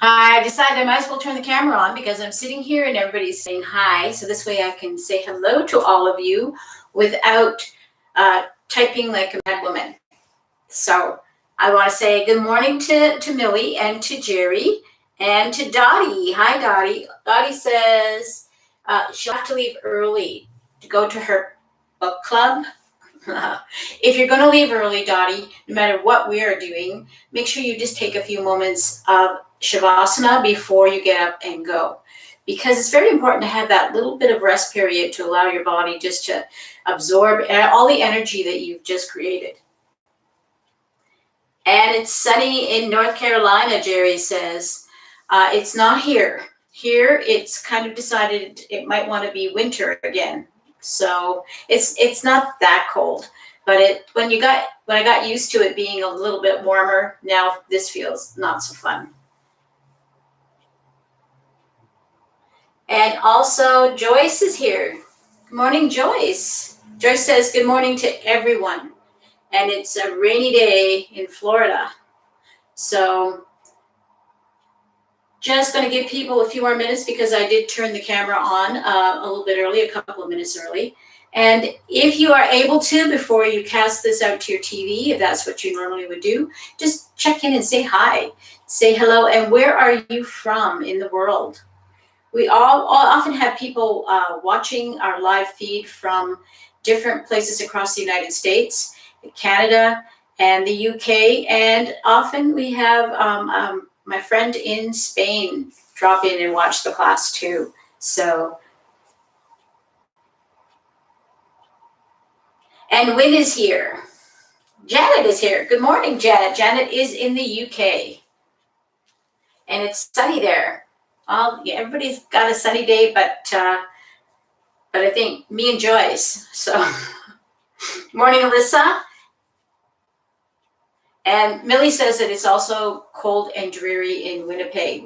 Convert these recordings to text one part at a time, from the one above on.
I decided I might as well turn the camera on because I'm sitting here and everybody's saying hi. So this way I can say hello to all of you without typing like a mad woman. So I want to say good morning to Millie and to Jerry and to Dottie. Hi, Dottie. Dottie says she'll have to leave early to go to her book club. If you're going to leave early, Dottie, no matter what we are doing, make sure you just take a few moments of Shavasana before you get up and go. Because it's very important to have that little bit of rest period to allow your body just to absorb all the energy that you've just created. And it's sunny in North Carolina, Jerry says. It's not here. Here, it's kind of decided it might want to be winter again. So it's not that cold, but when I got used to it being a little bit warmer, now this feels not so fun. And also Joyce is here. Good morning, Joyce. Joyce says good morning to everyone. And it's a rainy day in Florida. So just going to give people a few more minutes because I did turn the camera on a little bit early, a couple of minutes early. And if you are able to, before you cast this out to your TV, if that's what you normally would do, just check in and say hi, say hello, and where are you from in the world? We all often have people watching our live feed from different places across the United States, Canada, and the UK, and often we have my friend in Spain drop in and watch the class too. So, and Wynn is here. Janet is here. Good morning, Janet. Janet is in the UK, and it's sunny there. Yeah, everybody's got a sunny day, but I think me and Joyce. So, morning, Alyssa. And Millie says that it's also cold and dreary in Winnipeg.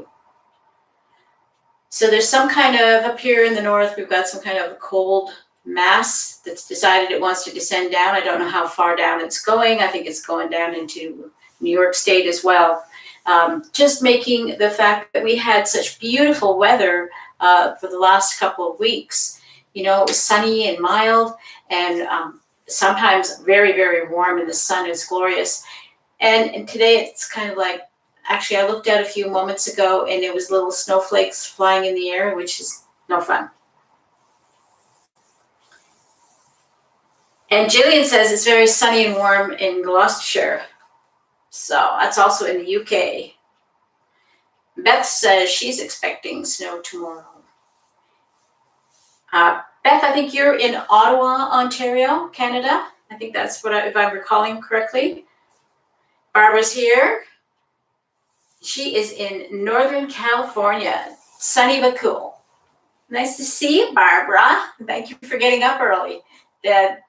So there's some kind of, up here in the north, we've got some kind of cold mass that's decided it wants to descend down. I don't know how far down it's going. I think it's going down into New York State as well. Just making the fact that we had such beautiful weather for the last couple of weeks. You know, it was sunny and mild and sometimes very, very warm, and the sun is glorious. And today it's kind of like, actually I looked out a few moments ago and it was little snowflakes flying in the air, which is no fun. And Jillian says it's very sunny and warm in Gloucestershire. So that's also in the UK. Beth says she's expecting snow tomorrow. Beth, I think you're in Ottawa, Ontario, Canada. I think that's if I'm recalling correctly. Barbara's here. She is in Northern California, sunny but cool. Nice to see you, Barbara. Thank you for getting up early.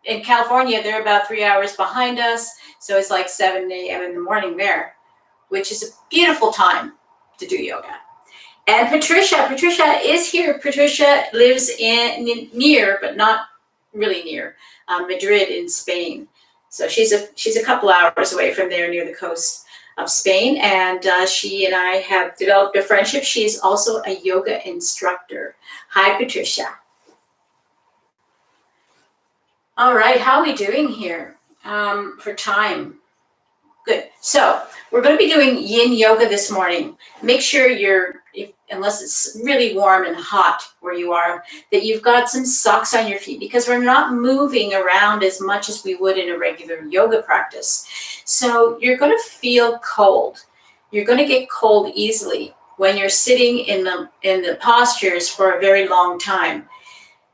In California, they're about 3 hours behind us, so it's like 7 a.m. in the morning there, which is a beautiful time to do yoga. And Patricia is here. Patricia lives near, but not really near, Madrid in Spain. So she's a couple hours away from there near the coast of Spain, and she and I have developed a friendship. She's also a yoga instructor. Hi, Patricia. All right, how are we doing here for time? Good. So we're going to be doing yin yoga this morning. Make sure unless it's really warm and hot where you are, that you've got some socks on your feet because we're not moving around as much as we would in a regular yoga practice. So you're going to feel cold. You're going to get cold easily when you're sitting in the postures for a very long time.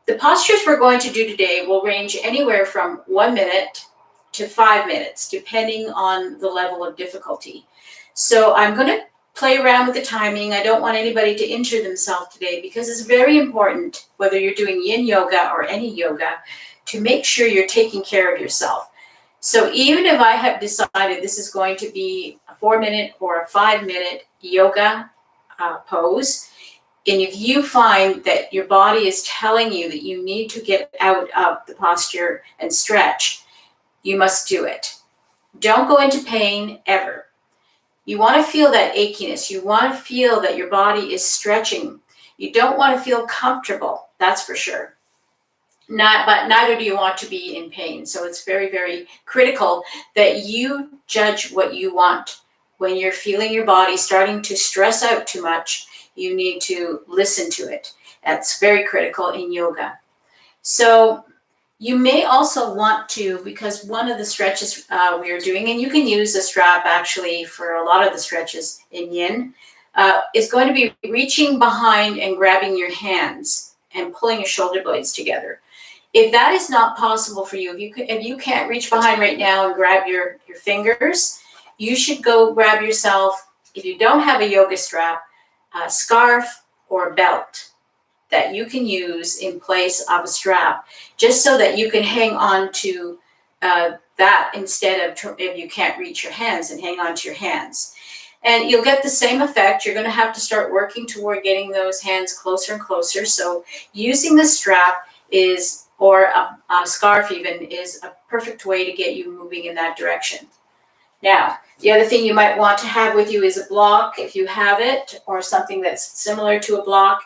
The postures we're going to do today will range anywhere from 1 minute to 5 minutes, depending on the level of difficulty. So I'm going to play around with the timing. I don't want anybody to injure themselves today because it's very important, whether you're doing yin yoga or any yoga, to make sure you're taking care of yourself. So even if I have decided this is going to be a 4 minute or a 5 minute yoga pose, and if you find that your body is telling you that you need to get out of the posture and stretch, you must do it. Don't go into pain ever. You want to feel that achiness. You want to feel that your body is stretching. You don't want to feel comfortable, that's for sure. But neither do you want to be in pain. So it's very, very critical that you judge what you want. When you're feeling your body starting to stress out too much, you need to listen to it. That's very critical in yoga. So you may also want to, because one of the stretches we are doing, and you can use a strap actually for a lot of the stretches in yin, is going to be reaching behind and grabbing your hands and pulling your shoulder blades together. If that is not possible for you, if you can't reach behind right now and grab your fingers, you should go grab yourself, if you don't have a yoga strap, a scarf or a belt that you can use in place of a strap, just so that you can hang on to that instead of if you can't reach your hands, and hang on to your hands. And you'll get the same effect. You're going to have to start working toward getting those hands closer and closer. So using the strap is, or a scarf even, is a perfect way to get you moving in that direction. Now, the other thing you might want to have with you is a block, if you have it, or something that's similar to a block.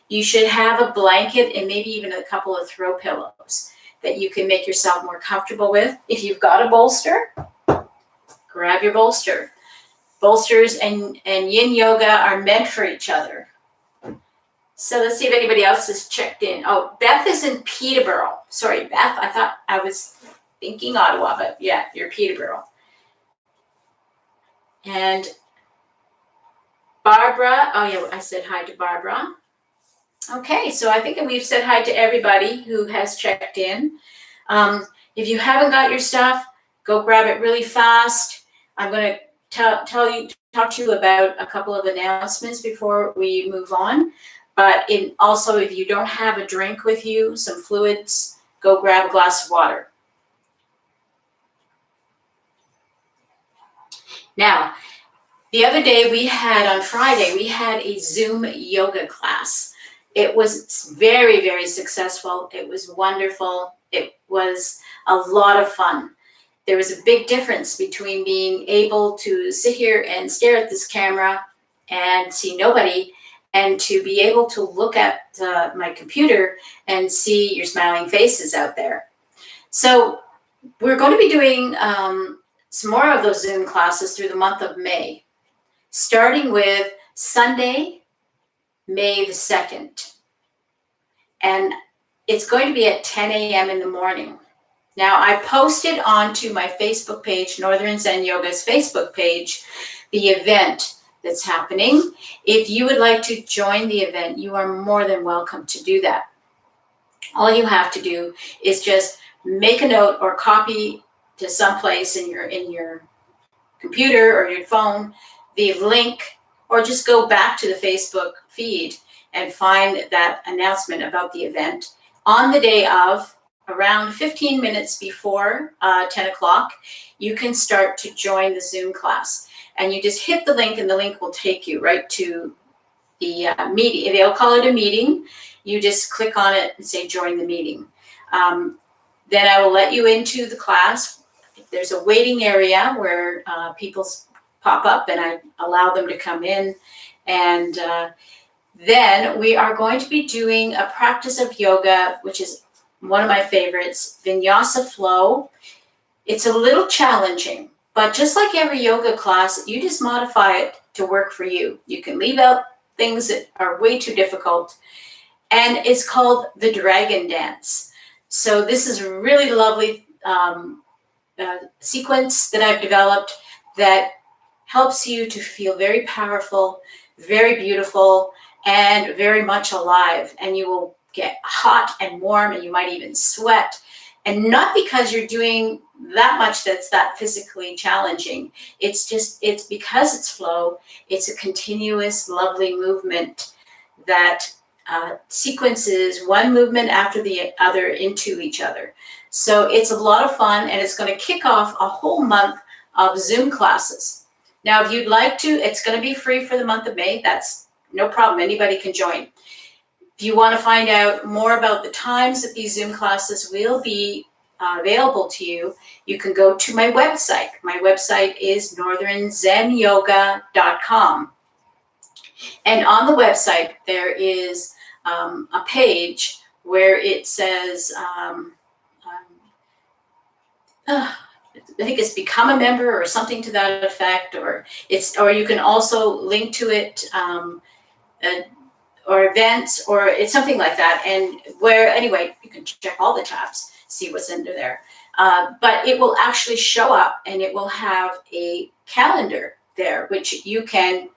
You should have a blanket and maybe even a couple of throw pillows that you can make yourself more comfortable with. If you've got a bolster, grab your bolster. Bolsters and yin yoga are meant for each other. So let's see if anybody else has checked in. Oh, Beth is in Peterborough. Sorry, Beth, I thought I was thinking Ottawa, but yeah, you're Peterborough. And Barbara, oh yeah, I said hi to Barbara. Okay, so I think we've said hi to everybody who has checked in. If you haven't got your stuff, go grab it really fast. I'm going to talk to you about a couple of announcements before we move on. But also, if you don't have a drink with you, some fluids, go grab a glass of water. Now, the other day on Friday, we had a Zoom yoga class. It was very, very successful. It was wonderful. It was a lot of fun. There was a big difference between being able to sit here and stare at this camera and see nobody, and to be able to look at my computer and see your smiling faces out there. So we're going to be doing some more of those Zoom classes through the month of May, starting with Sunday, May the 2nd. And it's going to be at 10 a.m. in the morning. Now, I posted onto my Facebook page, Northern Zen Yoga's Facebook page, the event that's happening. If you would like to join the event, you are more than welcome to do that. All you have to do is just make a note or copy to someplace in your computer or your phone the link, or just go back to the Facebook feed and find that announcement about the event. On the day of, around 15 minutes before 10 o'clock, you can start to join the Zoom class. And you just hit the link, and the link will take you right to the meeting. They'll call it a meeting. You just click on it and say, join the meeting. Then I will let you into the class. There's a waiting area where people pop up, and I allow them to come in. And then we are going to be doing a practice of yoga, which is one of my favorites, Vinyasa Flow. It's a little challenging, but just like every yoga class, you just modify it to work for you. You can leave out things that are way too difficult. And it's called the Dragon Dance. So this is a really lovely sequence that I've developed that helps you to feel very powerful, very beautiful, and very much alive. And you will get hot and warm, and you might even sweat. And not because you're doing that much that's that physically challenging. It's because it's flow. It's a continuous, lovely movement that sequences one movement after the other into each other. So it's a lot of fun, and it's going to kick off a whole month of Zoom classes. Now, if you'd like to, it's going to be free for the month of May. That's no problem. Anybody can join. If you want to find out more about the times that these Zoom classes will be, available to you, you can go to my website. My website is northernzenyoga.com. And on the website, there is a page where it says, I think it's become a member or something to that effect, or you can also link to it, or events, or it's something like that. And anyway, you can check all the tabs, see what's under there. But it will actually show up, and it will have a calendar there, which you can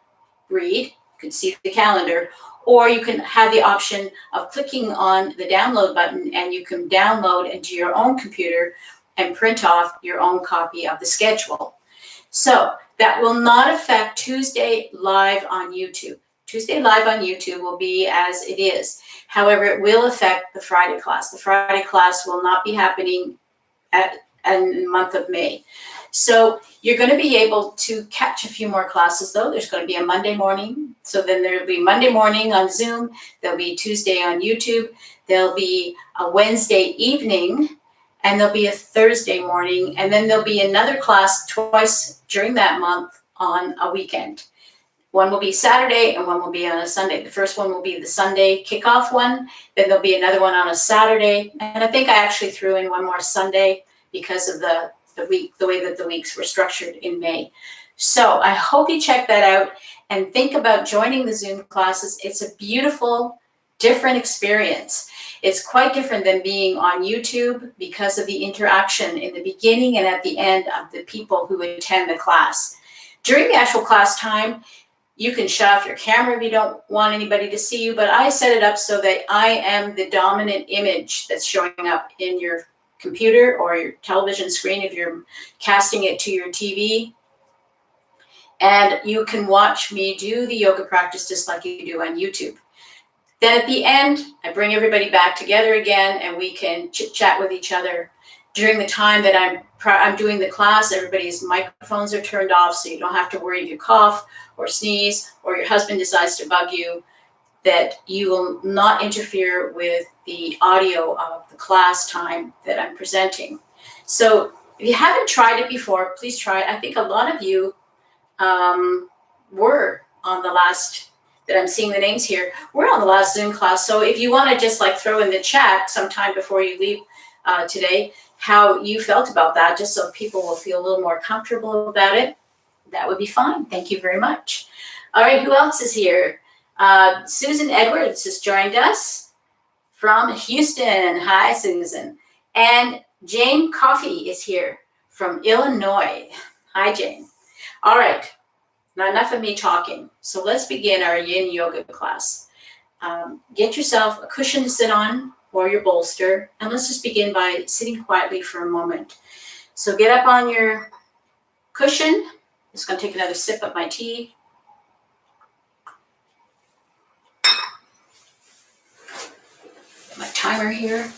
read. You can see the calendar, or you can have the option of clicking on the download button, and you can download into your own computer and print off your own copy of the schedule. So that will not affect Tuesday live on YouTube. Tuesday live on YouTube will be as it is. However, it will affect the Friday class. The Friday class will not be happening in the month of May. So you're going to be able to catch a few more classes, though. There's going to be a Monday morning. So then there'll be Monday morning on Zoom. There'll be Tuesday on YouTube. There'll be a Wednesday evening, and there'll be a Thursday morning. And then there'll be another class twice during that month on a weekend. One will be Saturday and one will be on a Sunday. The first one will be the Sunday kickoff one. Then there'll be another one on a Saturday. And I think I actually threw in one more Sunday because of the way that the weeks were structured in May. So I hope you check that out and think about joining the Zoom classes. It's a beautiful, different experience. It's quite different than being on YouTube because of the interaction in the beginning and at the end of the people who attend the class. During the actual class time, you can shut off your camera if you don't want anybody to see you, but I set it up so that I am the dominant image that's showing up in your computer or your television screen if you're casting it to your TV. And you can watch me do the yoga practice just like you do on YouTube. Then at the end, I bring everybody back together again, and we can chit-chat with each other. During the time that I'm doing the class, everybody's microphones are turned off, so you don't have to worry if you cough or sneeze or your husband decides to bug you, that you will not interfere with the audio of the class time that I'm presenting. So if you haven't tried it before, please try it. I think a lot of you were on the last, that I'm seeing the names here, we're on the last Zoom class. So if you want to just like throw in the chat sometime before you leave today, how you felt about that, just so people will feel a little more comfortable about it, that would be fine. Thank you very much. All right, who else is here? Susan Edwards has joined us from Houston. Hi, Susan. And Jane Coffey is here from Illinois. Hi, Jane. All right, now enough of me talking. So let's begin our Yin Yoga class. Get yourself a cushion to sit on or your bolster, and let's just begin by sitting quietly for a moment. So get up on your cushion. Just going to take another sip of my tea. My timer here.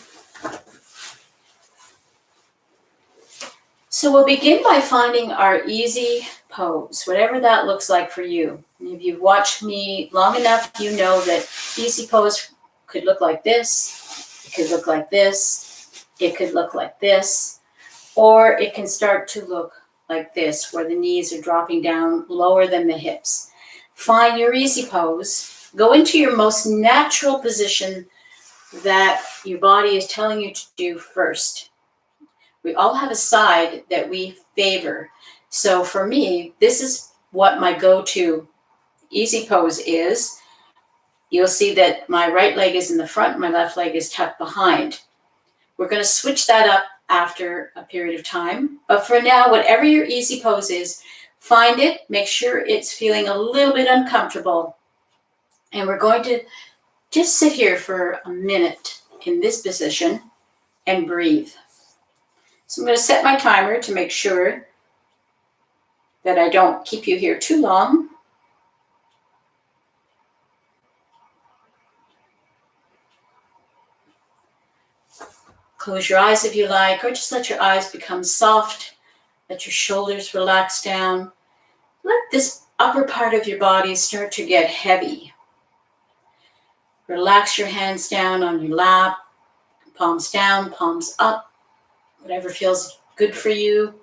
So we'll begin by finding our easy pose, whatever that looks like for you. And if you've watched me long enough, you know that easy pose could look like this, it could look like this, it could look like this, or it can start to look like this, where the knees are dropping down lower than the hips. Find your easy pose. Go into your most natural position that your body is telling you to do first. We all have a side that we favor. So for me, this is what my go-to easy pose is. You'll see that my right leg is in the front, my left leg is tucked behind. We're going to switch that up after a period of time. But for now, whatever your easy pose is, find it, make sure it's feeling a little bit uncomfortable. And we're going to just sit here for a minute in this position and breathe. So I'm going to set my timer to make sure that I don't keep you here too long. Close your eyes if you like, or just let your eyes become soft. Let your shoulders relax down. Let this upper part of your body start to get heavy. Relax your hands down on your lap, palms down, palms up. whatever feels good for you,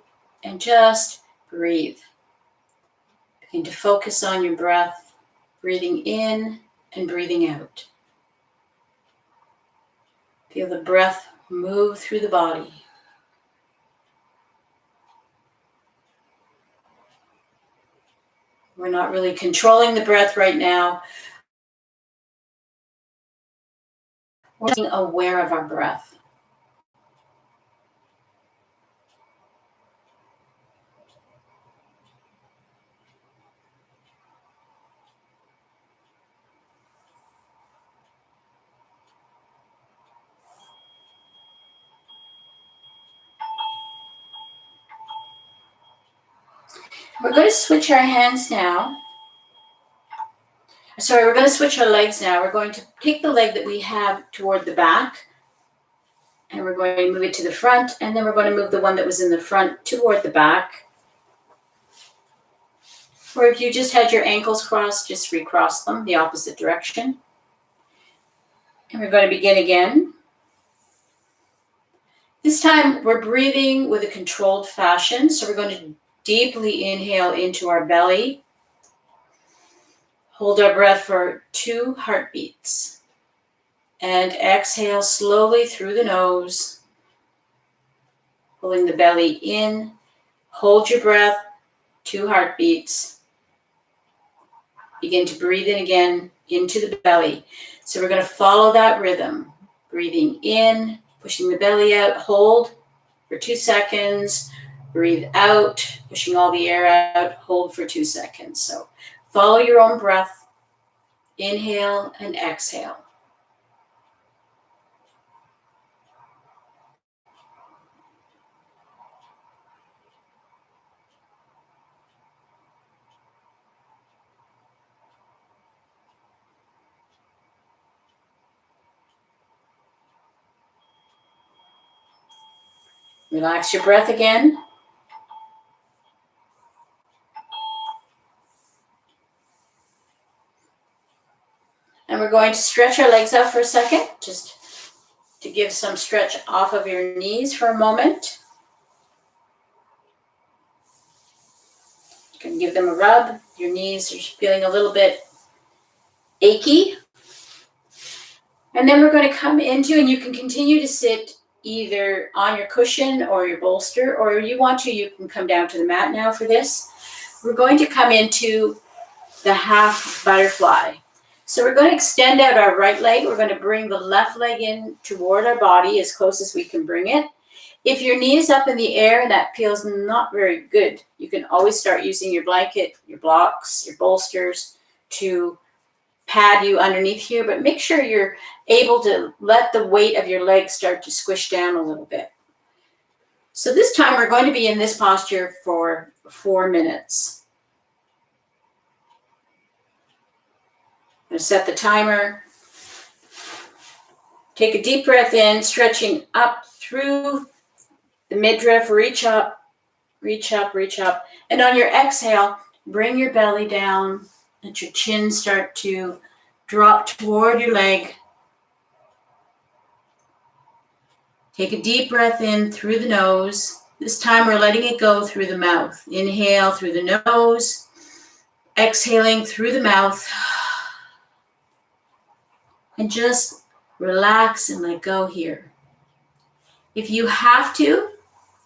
and just breathe. Begin to focus on your breath, breathing in and breathing out. Feel the breath move through the body. We're not really controlling the breath right now. We're being aware of our breath. We're going to switch our hands now. We're going to switch our legs now. We're going to take the leg that we have toward the back, and we're going to move it to the front, and then we're going to move the one that was in the front toward the back. Or if you just had your ankles crossed, just recross them the opposite direction. And we're going to begin again. This time we're breathing with a controlled fashion. So we're going to deeply inhale into our belly. Hold our breath for 2 heartbeats. And exhale slowly through the nose. Pulling the belly in. Hold your breath, 2 heartbeats. Begin to breathe in again into the belly. So we're going to follow that rhythm. Breathing in, pushing the belly out, hold for 2 seconds. Breathe out, pushing all the air out, hold for 2 seconds. So follow your own breath. Inhale and exhale. Relax your breath again. And we're going to stretch our legs out for a second, just to give some stretch off of your knees for a moment. You can give them a rub. Your knees are feeling a little bit achy. And then we're going to come into, and you can continue to sit either on your cushion or your bolster, or you want to, you can come down to the mat now for this. We're going to come into the half butterfly. So we're going to extend out our right leg. We're going to bring the left leg in toward our body as close as we can bring it. If your knee is up in the air and that feels not very good, you can always start using your blanket, your blocks, your bolsters to pad you underneath here, but make sure you're able to let the weight of your legs start to squish down a little bit. So this time we're going to be in this posture for 4 minutes. I'm going to set the timer. Take a deep breath in, stretching up through the midriff, reach up, reach up, reach up. And on your exhale, bring your belly down, let your chin start to drop toward your leg. Take a deep breath in through the nose. This time we're letting it go through the mouth. Inhale through the nose, exhaling through the mouth. And just relax and let go here. If you have to,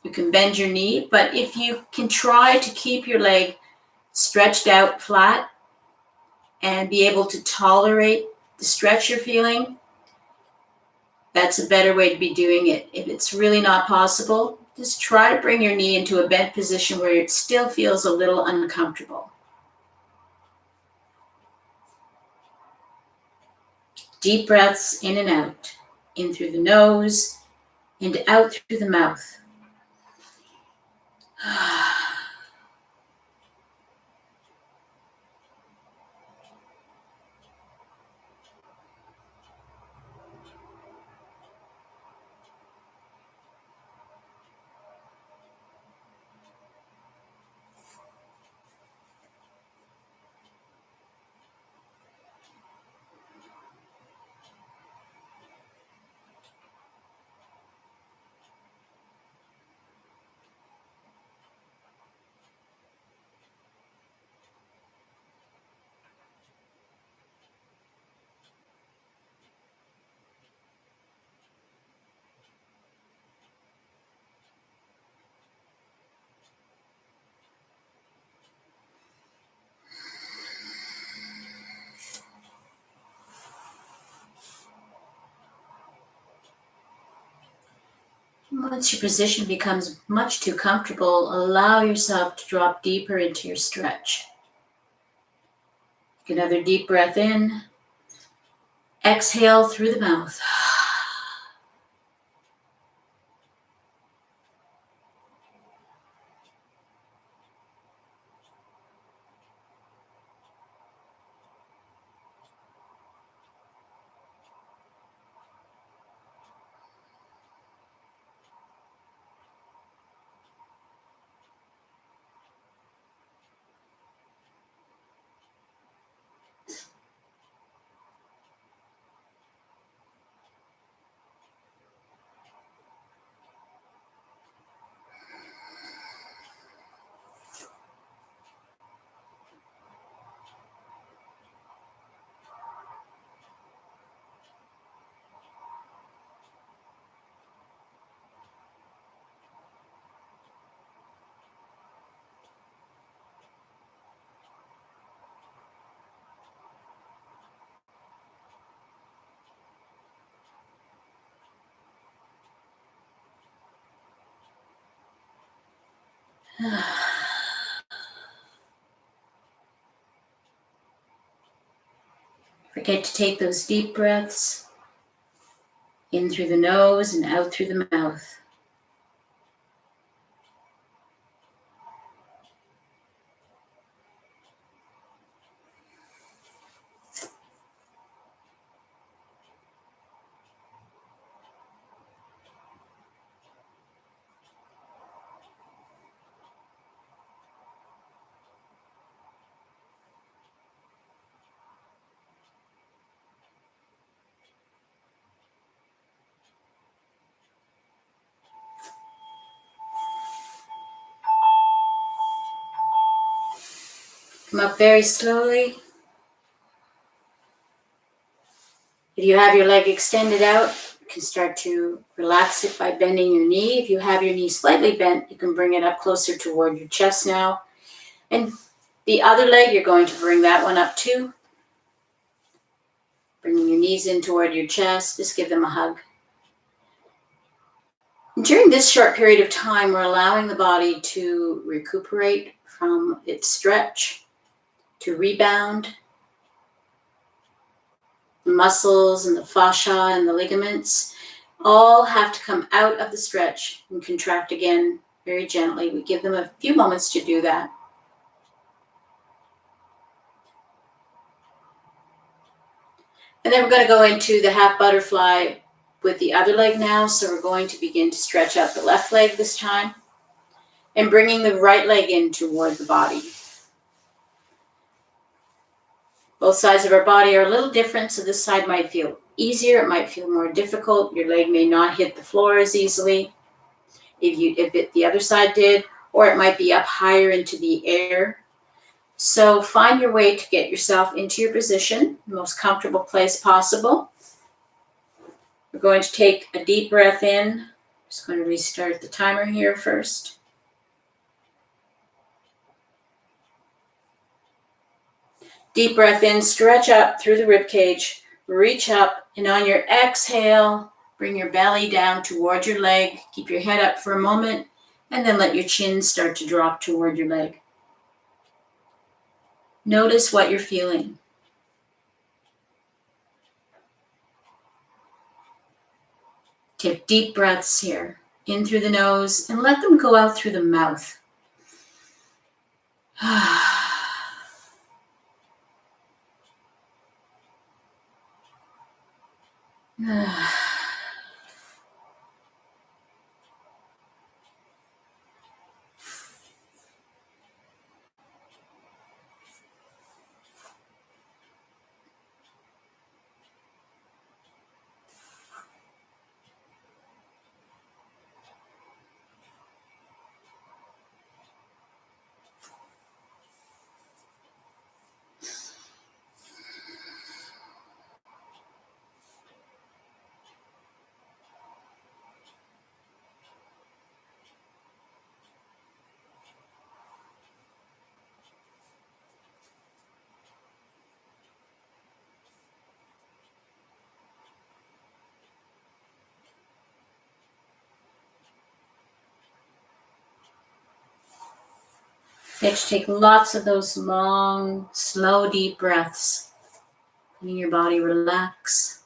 you can bend your knee, but if you can try to keep your leg stretched out flat and be able to tolerate the stretch you're feeling, that's a better way to be doing it. If it's really not possible, just try to bring your knee into a bent position where it still feels a little uncomfortable. Deep breaths in and out, in through the nose and out through the mouth. Once your position becomes much too comfortable, allow yourself to drop deeper into your stretch. Take another deep breath in. Exhale through the mouth. Forget to take those deep breaths in through the nose and out through the mouth. Come up very slowly. If you have your leg extended out, you can start to relax it by bending your knee. If you have your knee slightly bent, you can bring it up closer toward your chest now. And the other leg, you're going to bring that one up too. Bringing your knees in toward your chest, just give them a hug. And during this short period of time, we're allowing the body to recuperate from its stretch, to rebound. The muscles and the fascia and the ligaments all have to come out of the stretch and contract again very gently. We give them a few moments to do that. And then we're going to go into the half butterfly with the other leg now. So we're going to begin to stretch out the left leg this time and bringing the right leg in toward the body. Both sides of our body are a little different, so this side might feel easier, it might feel more difficult. Your leg may not hit the floor as easily if the other side did, or it might be up higher into the air. So find your way to get yourself into your position, the most comfortable place possible. We're going to take a deep breath in. Just going to restart the timer here first. Deep breath in, stretch up through the rib cage, reach up, and on your exhale, bring your belly down toward your leg. Keep your head up for a moment, and then let your chin start to drop toward your leg. Notice what you're feeling. Take deep breaths here, in through the nose, and let them go out through the mouth. You have to take lots of those long, slow, deep breaths, letting your body relax.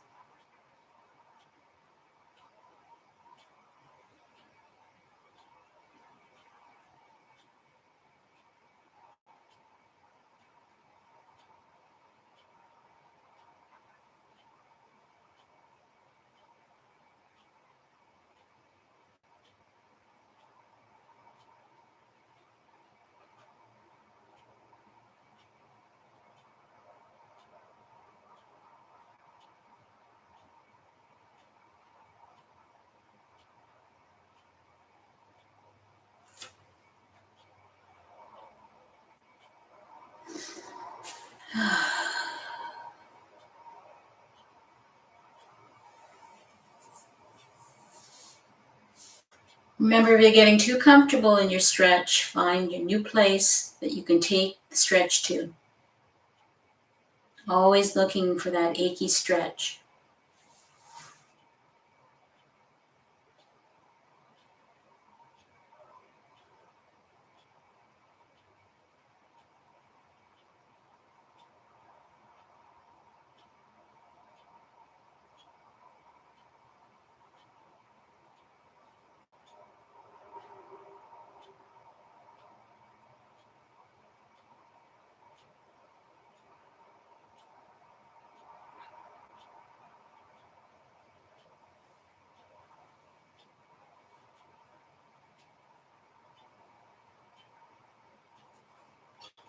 Remember, if you're getting too comfortable in your stretch, find your new place that you can take the stretch to. Always looking for that achy stretch.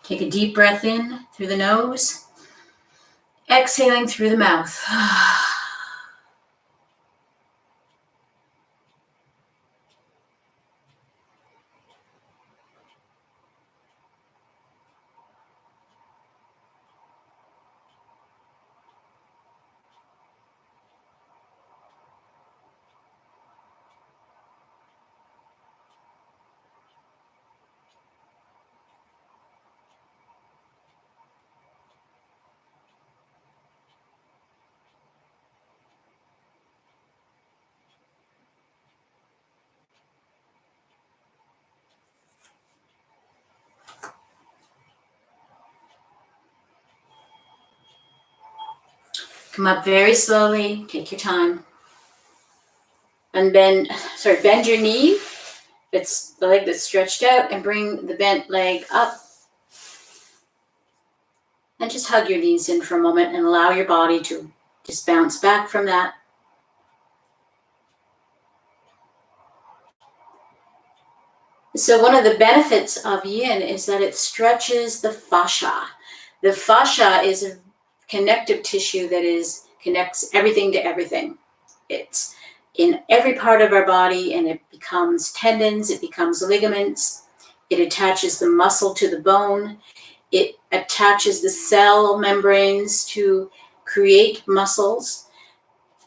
Take a deep breath in through the nose, exhaling through the mouth. Come up very slowly, take your time. And bend your knee. It's the leg that's stretched out, and bring the bent leg up. And just hug your knees in for a moment and allow your body to just bounce back from that. So one of the benefits of yin is that it stretches the fascia. The fascia is a connective tissue that connects everything to everything. It's in every part of our body, and it becomes tendons, it becomes ligaments, it attaches the muscle to the bone, it attaches the cell membranes to create muscles.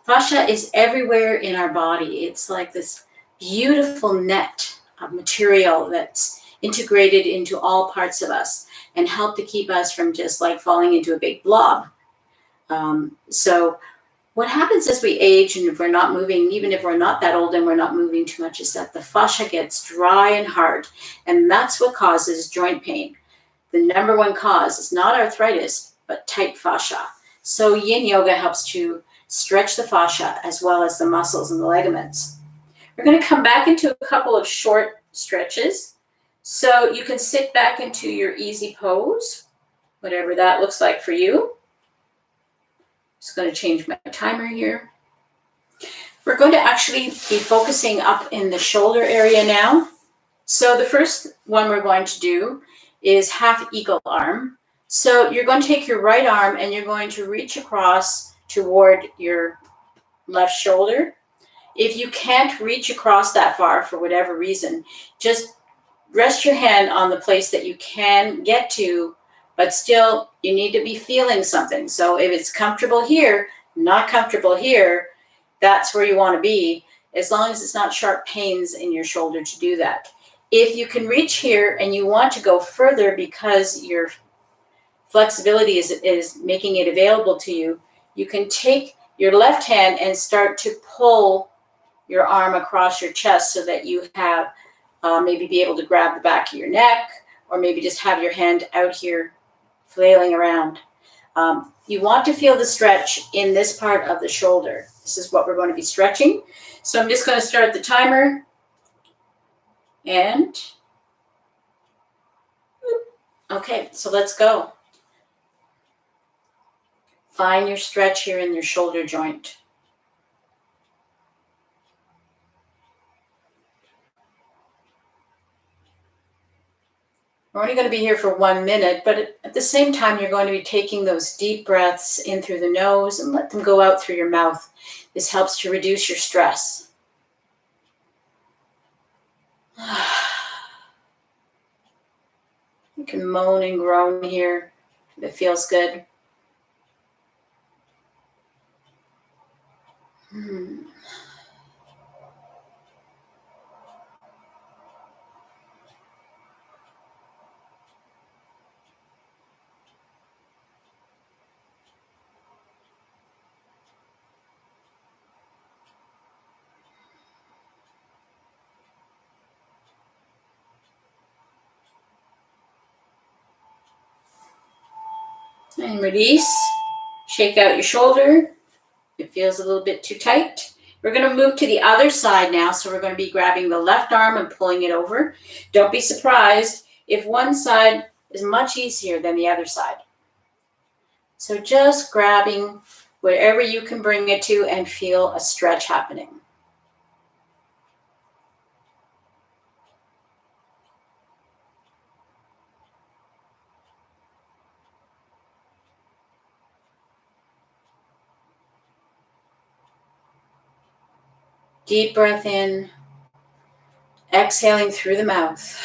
Fascia is everywhere in our body. It's like this beautiful net of material that's integrated into all parts of us and help to keep us from just like falling into a big blob. So what happens as we age, and if we're not moving, even if we're not that old and we're not moving too much, is that the fascia gets dry and hard, and that's what causes joint pain. The number one cause is not arthritis, but tight fascia. So yin yoga helps to stretch the fascia as well as the muscles and the ligaments. We're going to come back into a couple of short stretches. So you can sit back into your easy pose, whatever that looks like for you. Just going to change my timer here. We're going to actually be focusing up in the shoulder area now. So the first one we're going to do is half eagle arm. So you're going to take your right arm and you're going to reach across toward your left shoulder. If you can't reach across that far for whatever reason, just rest your hand on the place that you can get to, but still you need to be feeling something. So if it's comfortable here, not comfortable here, that's where you want to be, as long as it's not sharp pains in your shoulder to do that. If you can reach here and you want to go further because your flexibility is making it available to you, you can take your left hand and start to pull your arm across your chest so that you have maybe be able to grab the back of your neck or maybe just have your hand out here flailing around. You want to feel the stretch in this part of the shoulder. This is what we're going to be stretching. So I'm just going to start the timer. And, okay, so let's go. Find your stretch here in your shoulder joint. We're only going to be here for 1 minute, but at the same time, you're going to be taking those deep breaths in through the nose and let them go out through your mouth. This helps to reduce your stress. You can moan and groan here if it feels good. And release. Shake out your shoulder. It feels a little bit too tight. We're going to move to the other side now. So we're going to be grabbing the left arm and pulling it over. Don't be surprised if one side is much easier than the other side. So just grabbing wherever you can bring it to and feel a stretch happening. Deep breath in, exhaling through the mouth.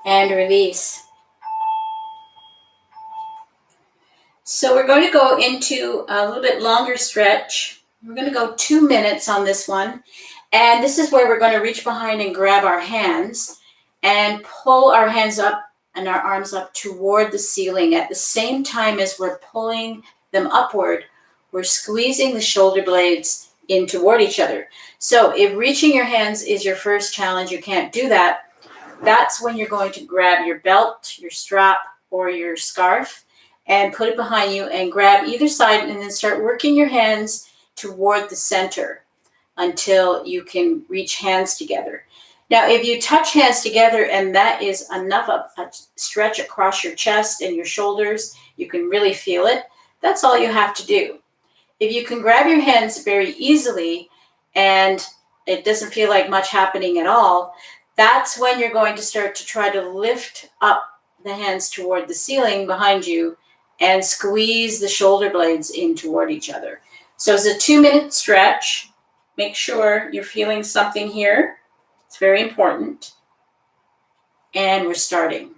And release. So we're going to go into a little bit longer stretch. We're going to go 2 minutes on this one. And this is where we're going to reach behind and grab our hands and pull our hands up and our arms up toward the ceiling. At the same time as we're pulling them upward, we're squeezing the shoulder blades in toward each other. So if reaching your hands is your first challenge, you can't do that. That's when you're going to grab your belt, your strap, or your scarf and put it behind you and grab either side and then start working your hands toward the center until you can reach hands together. Now, if you touch hands together and that is enough of a stretch across your chest and your shoulders, you can really feel it. That's all you have to do. If you can grab your hands very easily and it doesn't feel like much happening at all, that's when you're going to start to try to lift up the hands toward the ceiling behind you and squeeze the shoulder blades in toward each other. So it's a 2-minute stretch. Make sure you're feeling something here. It's very important. And we're starting.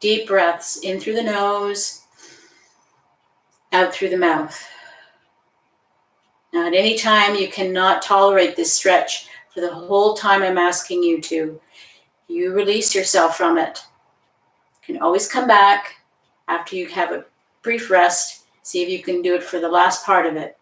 Deep breaths in through the nose, out through the mouth. Now, at any time you cannot tolerate this stretch for the whole time I'm asking you to, you release yourself from it. You can always come back after you have a brief rest, see if you can do it for the last part of it.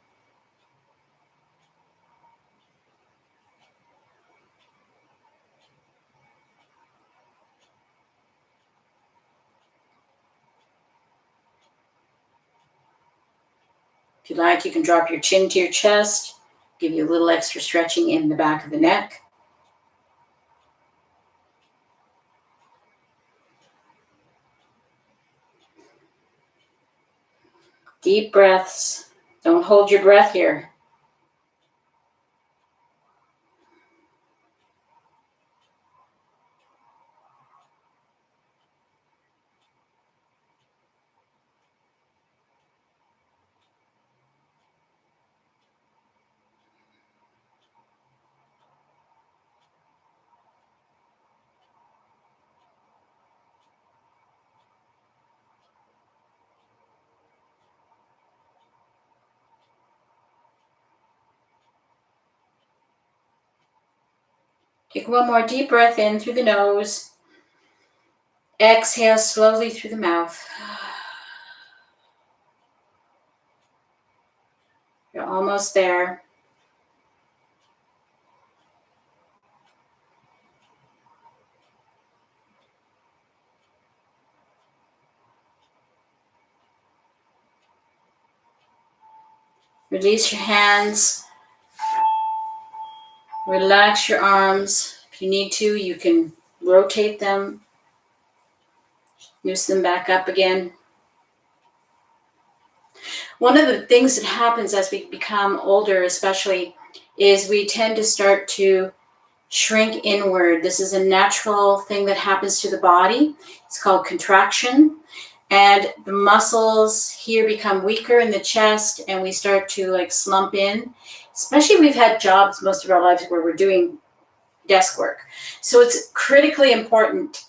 If you like, you can drop your chin to your chest, give you a little extra stretching in the back of the neck. Deep breaths. Don't hold your breath here. Take one more deep breath in through the nose. Exhale slowly through the mouth. You're almost there. Release your hands. Relax your arms. If you need to, you can rotate them. Loose them back up again. One of the things that happens as we become older, especially, is we tend to start to shrink inward. This is a natural thing that happens to the body. It's called contraction. And the muscles here become weaker in the chest, and we start to like slump in. Especially we've had jobs most of our lives where we're doing desk work. So it's critically important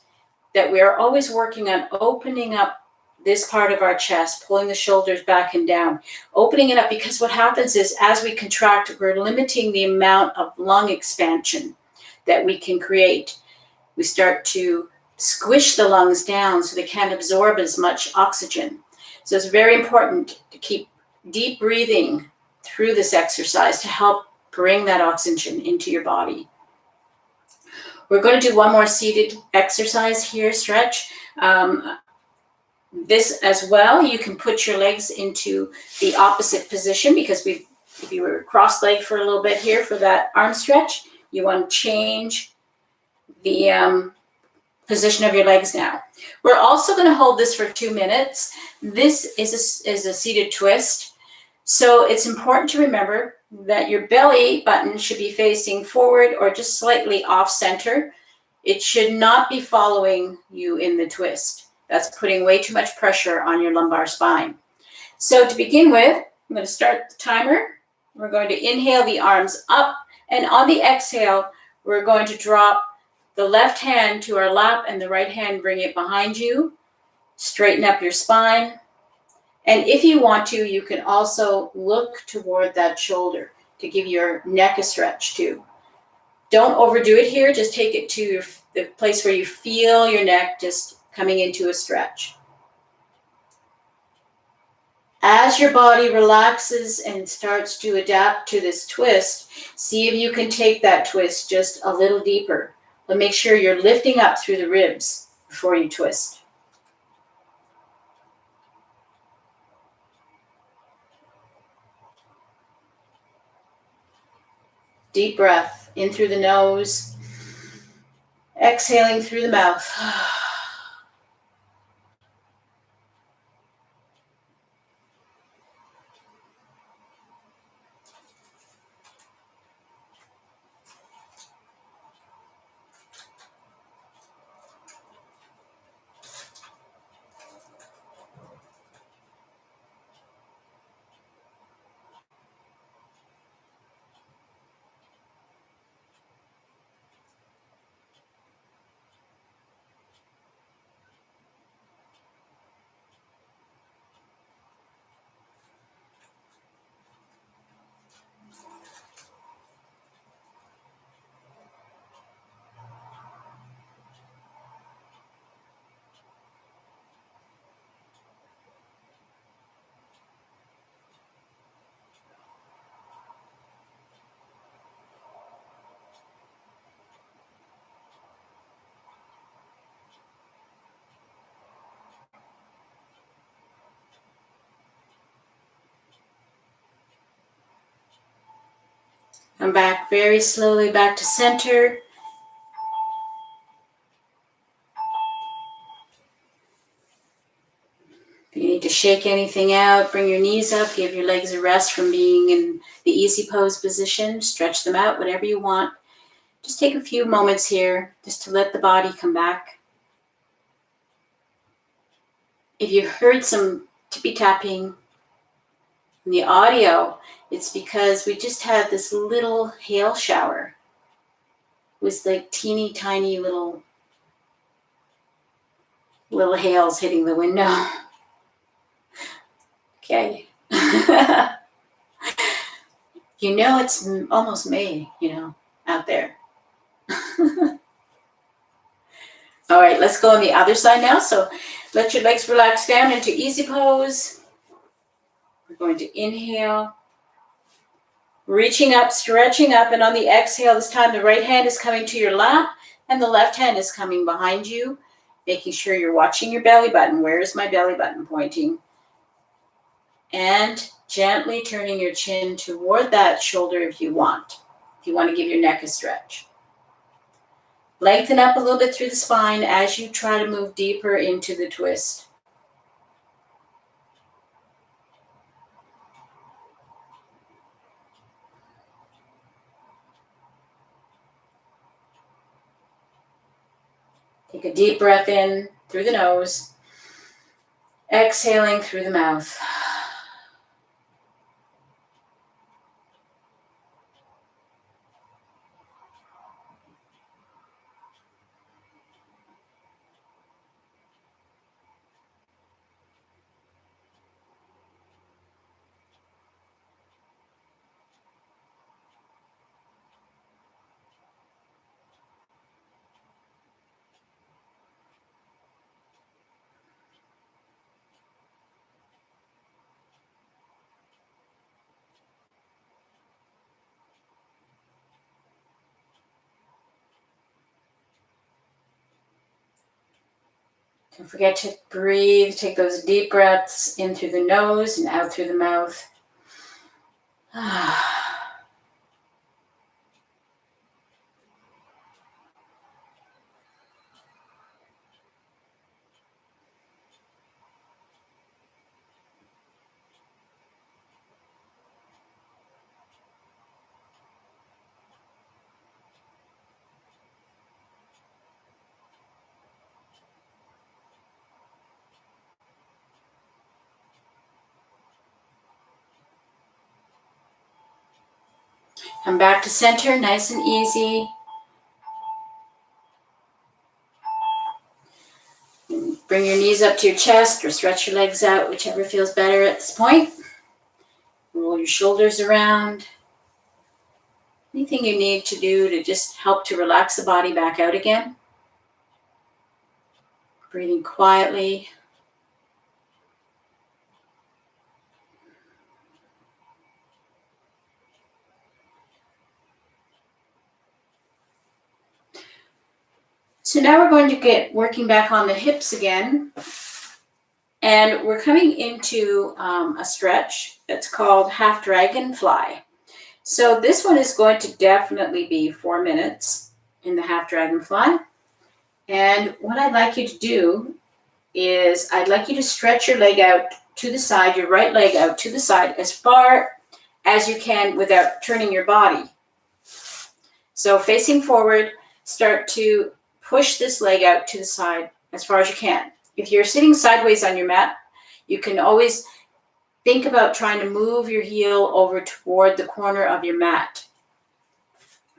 that we are always working on opening up this part of our chest, pulling the shoulders back and down, opening it up, because what happens is as we contract, we're limiting the amount of lung expansion that we can create. We start to squish the lungs down so they can't absorb as much oxygen. So it's very important to keep deep breathing through this exercise to help bring that oxygen into your body. We're going to do one more seated exercise here, stretch. This as well, you can put your legs into the opposite position, because if you were cross-legged for a little bit here for that arm stretch, you want to change the position of your legs now. We're also going to hold this for 2 minutes. This is a seated twist. So it's important to remember that your belly button should be facing forward or just slightly off center. It should not be following you in the twist. That's putting way too much pressure on your lumbar spine. So to begin with, I'm going to start the timer. We're going to inhale the arms up, and on the exhale, we're going to drop the left hand to our lap and the right hand, bring it behind you. Straighten up your spine. And if you want to, you can also look toward that shoulder to give your neck a stretch too. Don't overdo it here. Just take it to the place where you feel your neck just coming into a stretch. As your body relaxes and starts to adapt to this twist, see if you can take that twist just a little deeper. But make sure you're lifting up through the ribs before you twist. Deep breath in through the nose, exhaling through the mouth. Come back very slowly back to center. If you need to shake anything out, bring your knees up, give your legs a rest from being in the easy pose position, stretch them out, whatever you want. Just take a few moments here just to let the body come back. If you heard some tippy tapping in the audio, it's because we just had this little hail shower. It was like teeny tiny little hails hitting the window. Okay. You know, it's almost May, out there. All right, let's go on the other side now. So let your legs relax down into easy pose. We're going to inhale, reaching up, stretching up, and on the exhale this time the right hand is coming to your lap and the left hand is coming behind you, making sure you're watching your belly button. Where is my belly button pointing? And gently turning your chin toward that shoulder if you want to give your neck a stretch. Lengthen up a little bit through the spine as you try to move deeper into the twist. Take a deep breath in through the nose, exhaling through the mouth. Don't forget to breathe. Take those deep breaths in through the nose and out through the mouth. Come back to center, nice and easy. Bring your knees up to your chest or stretch your legs out, whichever feels better at this point. Roll your shoulders around. Anything you need to do to just help to relax the body back out again. Breathing quietly. So now we're going to get working back on the hips again. And we're coming into a stretch that's called half dragonfly. So this one is going to definitely be 4 minutes in the half dragonfly. And what I'd like you to do is I'd like you to stretch your leg out to the side, your right leg out to the side as far as you can without turning your body. So facing forward, start to push this leg out to the side as far as you can. If you're sitting sideways on your mat, you can always think about trying to move your heel over toward the corner of your mat.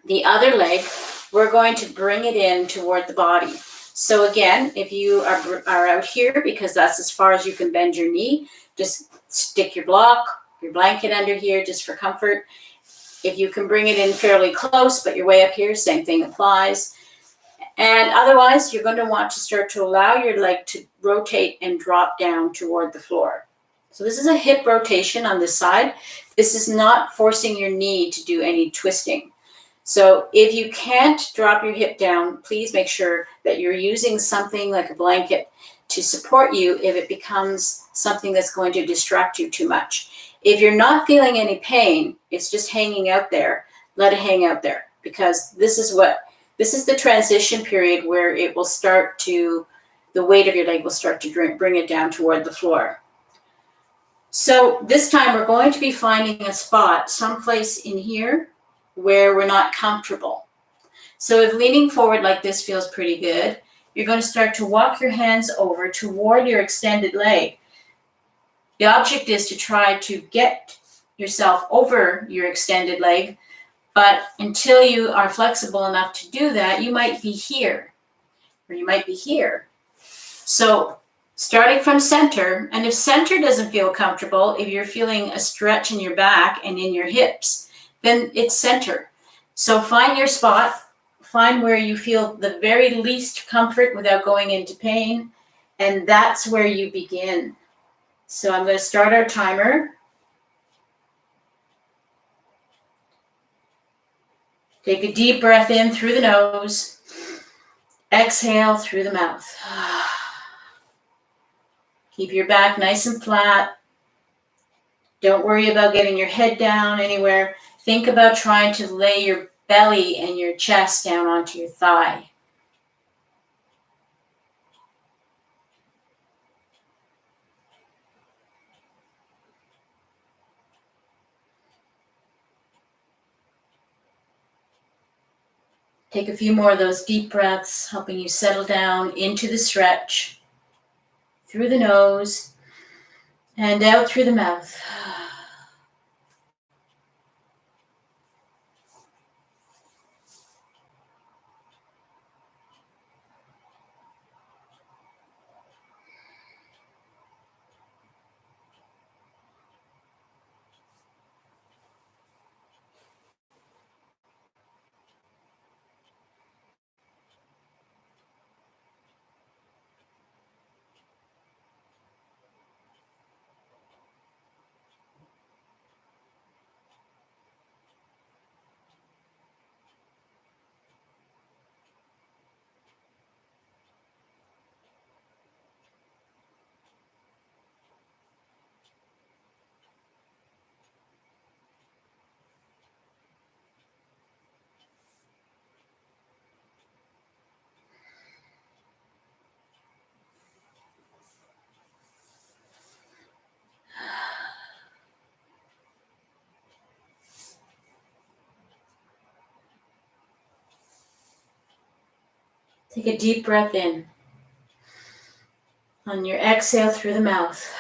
The other leg, we're going to bring it in toward the body. So again, if you are out here, because that's as far as you can bend your knee, just stick your blanket under here just for comfort. If you can bring it in fairly close, but you're way up here, same thing applies. And otherwise, you're going to want to start to allow your leg to rotate and drop down toward the floor. So this is a hip rotation on this side. This is not forcing your knee to do any twisting. So if you can't drop your hip down, please make sure that you're using something like a blanket to support you if it becomes something that's going to distract you too much. If you're not feeling any pain, it's just hanging out there, let it hang out there, because this is the transition period where it will start to, the weight of your leg will start to bring it down toward the floor. So this time we're going to be finding a spot someplace in here where we're not comfortable. So if leaning forward like this feels pretty good, you're going to start to walk your hands over toward your extended leg. The object is to try to get yourself over your extended leg, but until you are flexible enough to do that, you might be here, or you might be here. So starting from center, and if center doesn't feel comfortable, if you're feeling a stretch in your back and in your hips, then it's center. So find your spot, find where you feel the very least comfort without going into pain, and that's where you begin. So I'm going to start our timer. Take a deep breath in through the nose. Exhale through the mouth. Keep your back nice and flat. Don't worry about getting your head down anywhere. Think about trying to lay your belly and your chest down onto your thigh. Take a few more of those deep breaths, helping you settle down into the stretch. Through the nose and out through the mouth. Take a deep breath in. On your exhale through the mouth.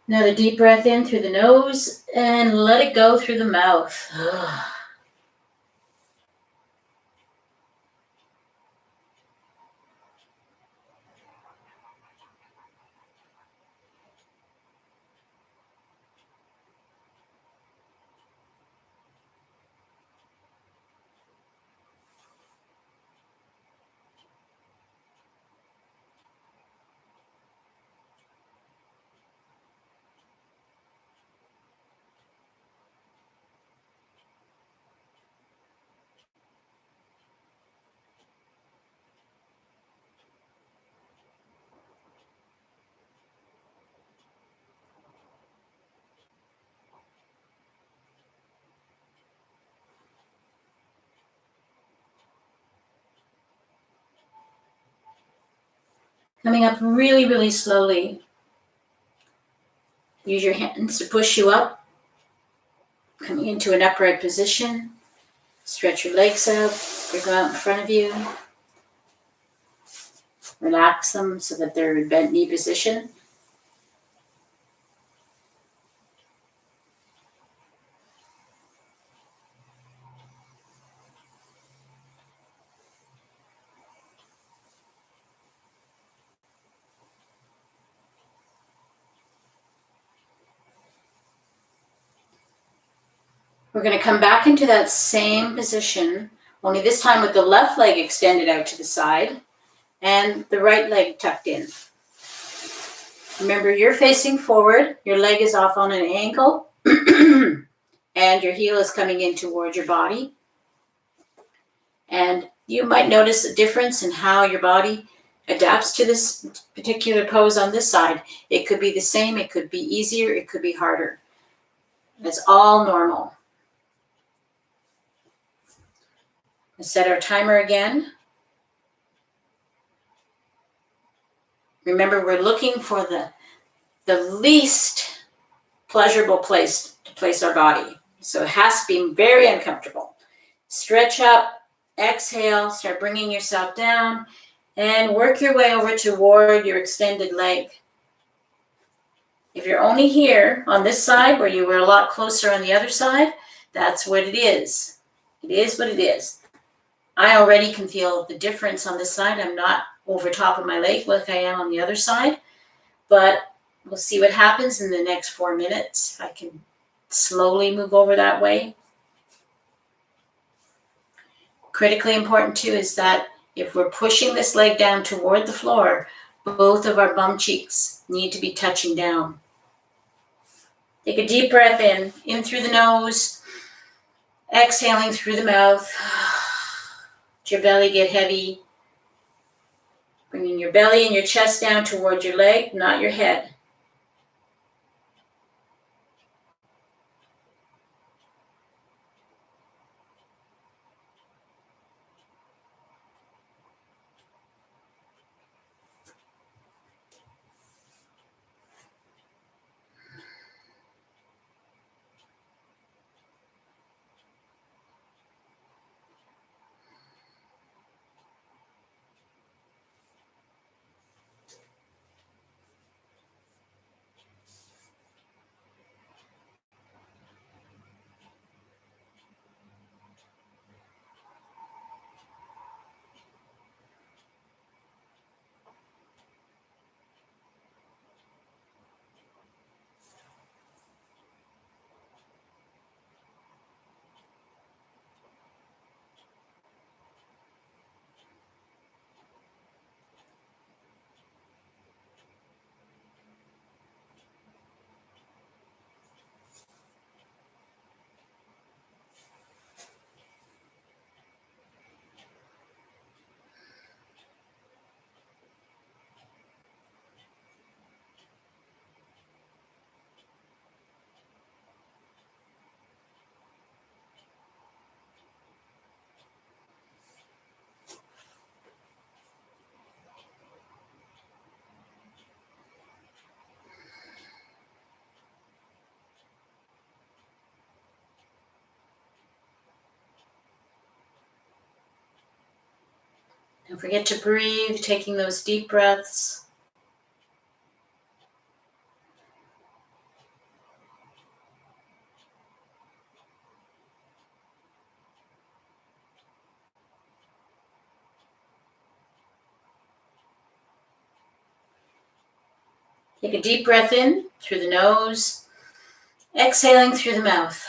Another deep breath in through the nose and let it go through the mouth. Coming up really, really slowly. Use your hands to push you up. Coming into an upright position. Stretch your legs out, bring them out in front of you. Relax them so that they're in bent knee position. We're going to come back into that same position, only this time with the left leg extended out to the side. and the right leg tucked in. Remember, you're facing forward, your leg is off on an angle, and your heel is coming in toward your body. And you might notice a difference in how your body adapts to this particular pose on this side. It could be the same, it could be easier, it could be harder. It's all normal. Let's set our timer again. Remember, we're looking for the least pleasurable place to place our body. So it has to be very uncomfortable. Stretch up, exhale, start bringing yourself down, and work your way over toward your extended leg. If you're only here on this side where you were a lot closer on the other side, that's what it is. It is what it is. I already can feel the difference on this side. I'm not over top of my leg like I am on the other side, but we'll see what happens in the next 4 minutes. I can slowly move over that way. Critically important too is that if we're pushing this leg down toward the floor, both of our bum cheeks need to be touching down. Take a deep breath in through the nose, exhaling through the mouth. Let your belly get heavy. Bringing your belly and your chest down toward your leg, not your head. Don't forget to breathe, taking those deep breaths. Take a deep breath in through the nose, exhaling through the mouth.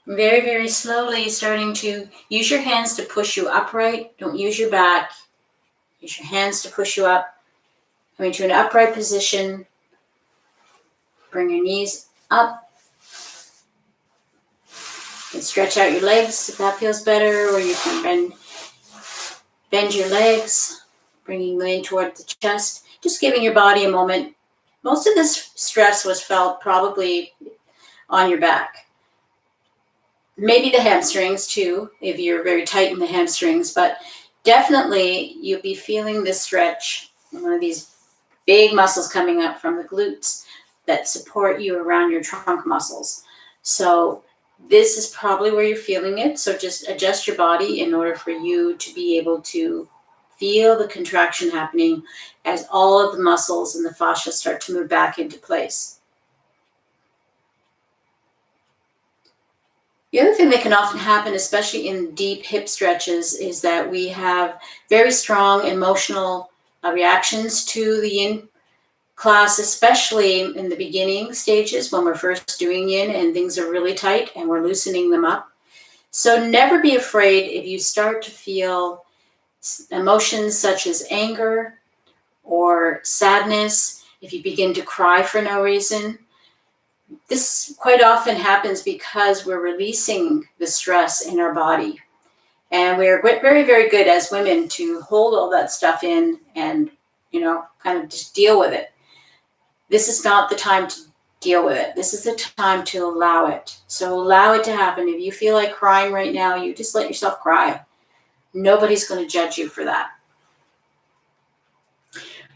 Very, very slowly starting to use your hands to push you upright. Don't use your back. Use your hands to push you up. Coming to an upright position. Bring your knees up. You can stretch out your legs if that feels better, or you can bend your legs, bringing them in toward the chest. Just giving your body a moment Most of this stress was felt probably on your back. Maybe the hamstrings too, if you're very tight in the hamstrings, but definitely you'll be feeling this stretch, one of these big muscles coming up from the glutes that support you around your trunk muscles. So this is probably where you're feeling it. So just adjust your body in order for you to be able to feel the contraction happening as all of the muscles and the fascia start to move back into place. The other thing that can often happen, especially in deep hip stretches, is that we have very strong emotional reactions to the yin class, especially in the beginning stages when we're first doing yin and things are really tight and we're loosening them up. So never be afraid if you start to feel emotions such as anger or sadness, if you begin to cry for no reason. This quite often happens because we're releasing the stress in our body. And we're very, very good as women to hold all that stuff in and, kind of just deal with it. This is not the time to deal with it. This is the time to allow it. So allow it to happen. If you feel like crying right now, you just let yourself cry. Nobody's going to judge you for that.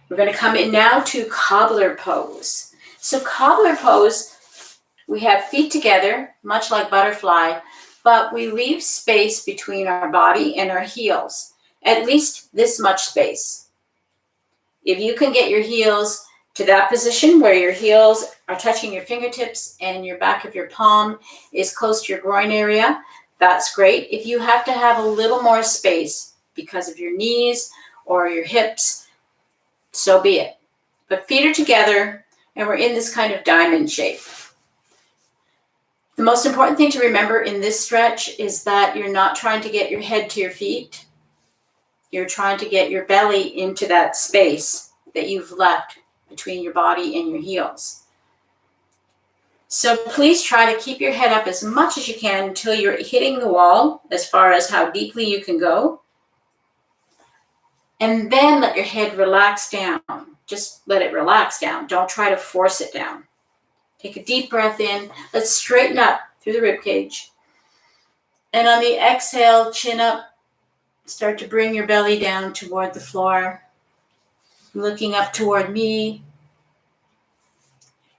We're going to come in now to cobbler pose. So cobbler pose, we have feet together, much like butterfly, but we leave space between our body and our heels, at least this much space. If you can get your heels to that position where your heels are touching your fingertips and your back of your palm is close to your groin area, that's great. If you have to have a little more space because of your knees or your hips, so be it. But feet are together and we're in this kind of diamond shape. The most important thing to remember in this stretch is that you're not trying to get your head to your feet. You're trying to get your belly into that space that you've left between your body and your heels. So please try to keep your head up as much as you can until you're hitting the wall as far as how deeply you can go. And then let your head relax down. Just let it relax down. Don't try to force it down. Take a deep breath in. Let's straighten up through the rib cage. And on the exhale, chin up. Start to bring your belly down toward the floor. Looking up toward me.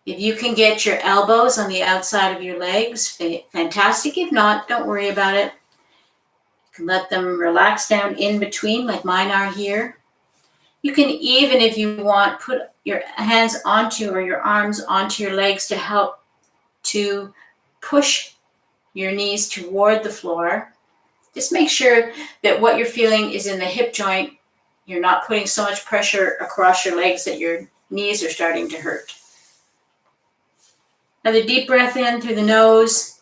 If you can get your elbows on the outside of your legs, fantastic. If not, don't worry about it. You can let them relax down in between like mine are here. You can even, if you want, put your hands onto or your arms onto your legs to help to push your knees toward the floor. Just make sure that what you're feeling is in the hip joint. You're not putting so much pressure across your legs that your knees are starting to hurt. Another deep breath in through the nose.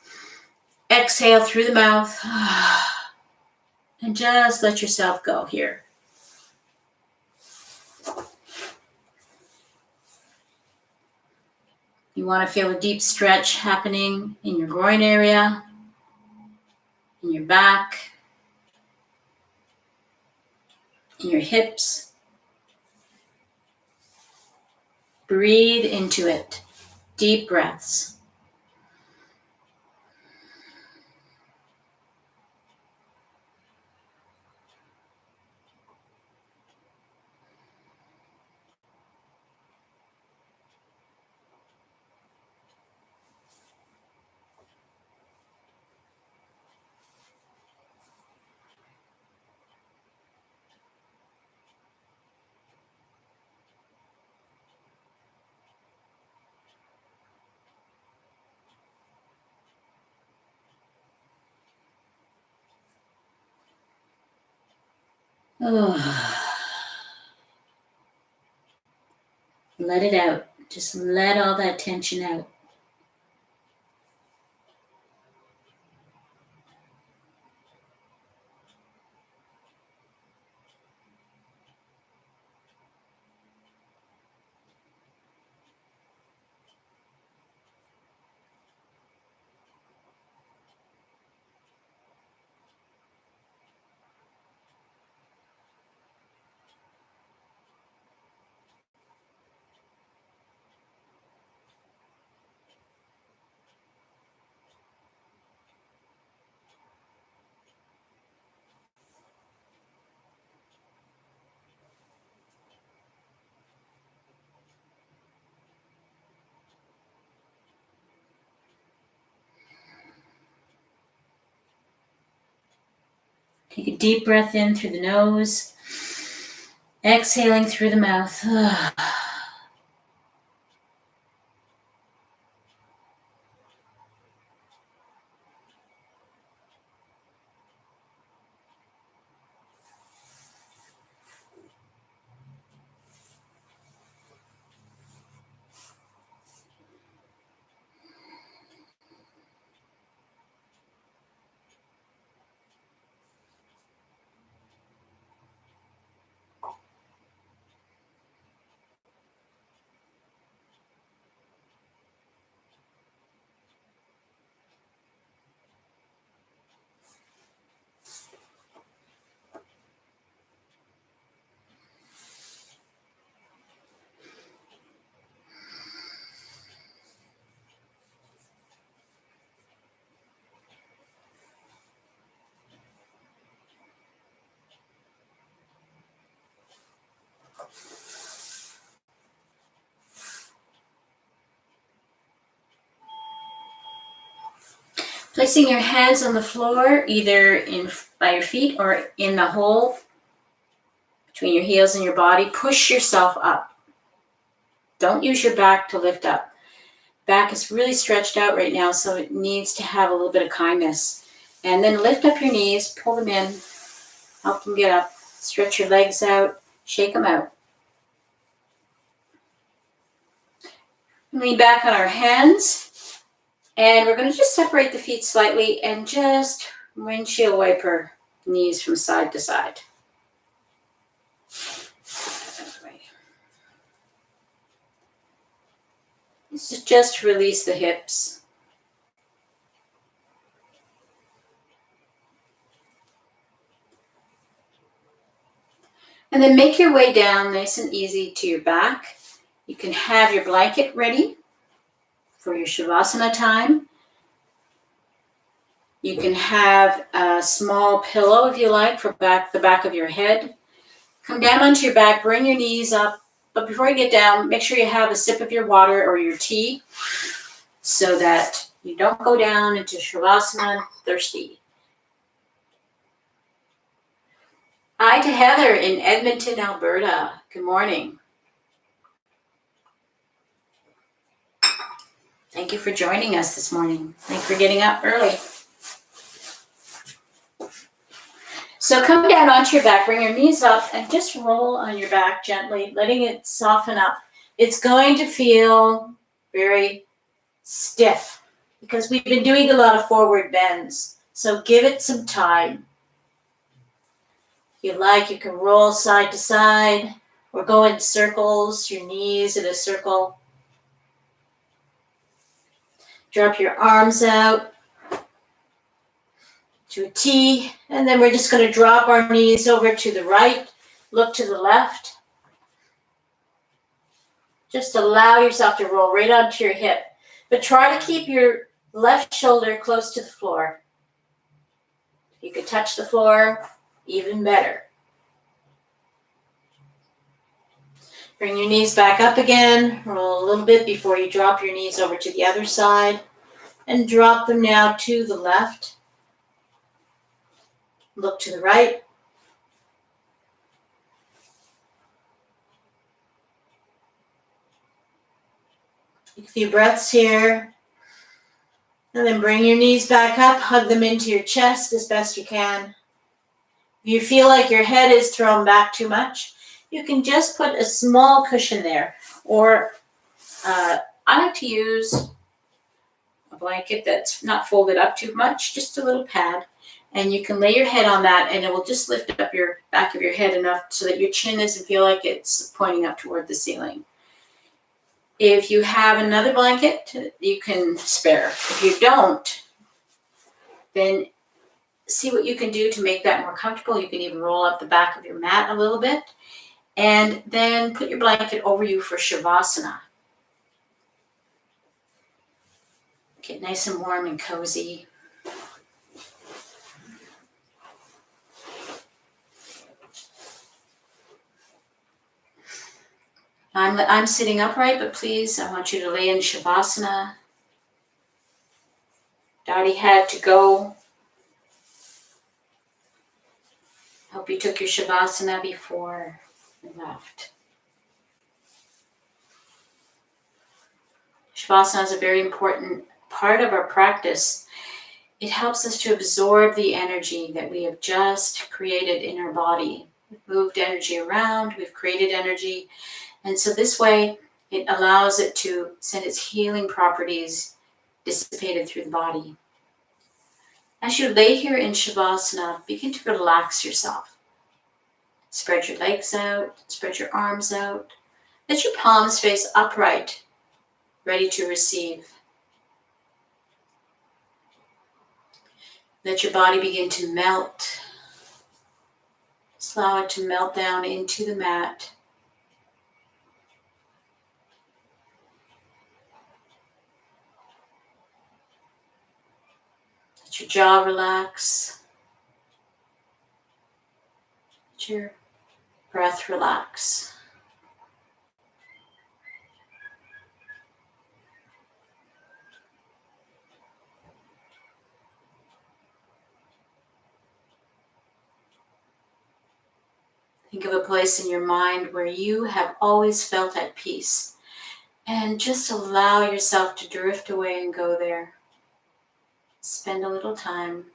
Exhale through the mouth. And just let yourself go here. You want to feel a deep stretch happening in your groin area, in your back, in your hips. Breathe into it. Deep breaths. Oh. Let it out. Just let all that tension out. Take a deep breath in through the nose, exhaling through the mouth. Placing your hands on the floor, either by your feet or in the hole between your heels and your body. Push yourself up. Don't use your back to lift up. Back is really stretched out right now, so it needs to have a little bit of kindness. And then lift up your knees, pull them in, help them get up. Stretch your legs out, shake them out. Lean back on our hands. And we're going to just separate the feet slightly and just windshield wiper knees from side to side. This is just to release the hips. And then make your way down nice and easy to your back. You can have your blanket ready for your Shavasana time. You can have a small pillow if you like for the back of your head. Come down onto your back, bring your knees up. But before you get down, make sure you have a sip of your water or your tea so that you don't go down into Shavasana thirsty. Hi to Heather in Edmonton, Alberta. Good morning. Thank you for joining us this morning. Thanks for getting up early. So come down onto your back, bring your knees up, and just roll on your back gently, letting it soften up. It's going to feel very stiff because we've been doing a lot of forward bends. So give it some time. If you like, you can roll side to side or go in circles, your knees in a circle. Drop your arms out to a T, and then we're just going to drop our knees over to the right, look to the left. Just allow yourself to roll right onto your hip, but try to keep your left shoulder close to the floor. If you could touch the floor, even better. Bring your knees back up again, roll a little bit before you drop your knees over to the other side, and drop them now to the left. Look to the right. Take a few breaths here. And then bring your knees back up, hug them into your chest as best you can. If you feel like your head is thrown back too much, you can just put a small cushion there. Or I like to use a blanket that's not folded up too much, just a little pad. And you can lay your head on that and it will just lift up your back of your head enough so that your chin doesn't feel like it's pointing up toward the ceiling. If you have another blanket, you can spare. If you don't, then see what you can do to make that more comfortable. You can even roll up the back of your mat a little bit and then put your blanket over you for Shavasana. Get nice and warm and cozy. I'm sitting upright, but please, I want you to lay in Shavasana. Daddy had to go Hope you took your Shavasana before you left. Shavasana is a very important part of our practice. It helps us to absorb the energy that we have just created in our body. We've moved energy around, we've created energy, and so this way it allows it to send its healing properties dissipated through the body. As you lay here in Shavasana, begin to relax yourself. Spread your legs out, spread your arms out. Let your palms face upright, ready to receive. Let your body begin to melt. Just allow it to melt down into the mat. Let your jaw relax. Let your breath relax. Think of a place in your mind where you have always felt at peace, and just allow yourself to drift away and go there. Spend a little time.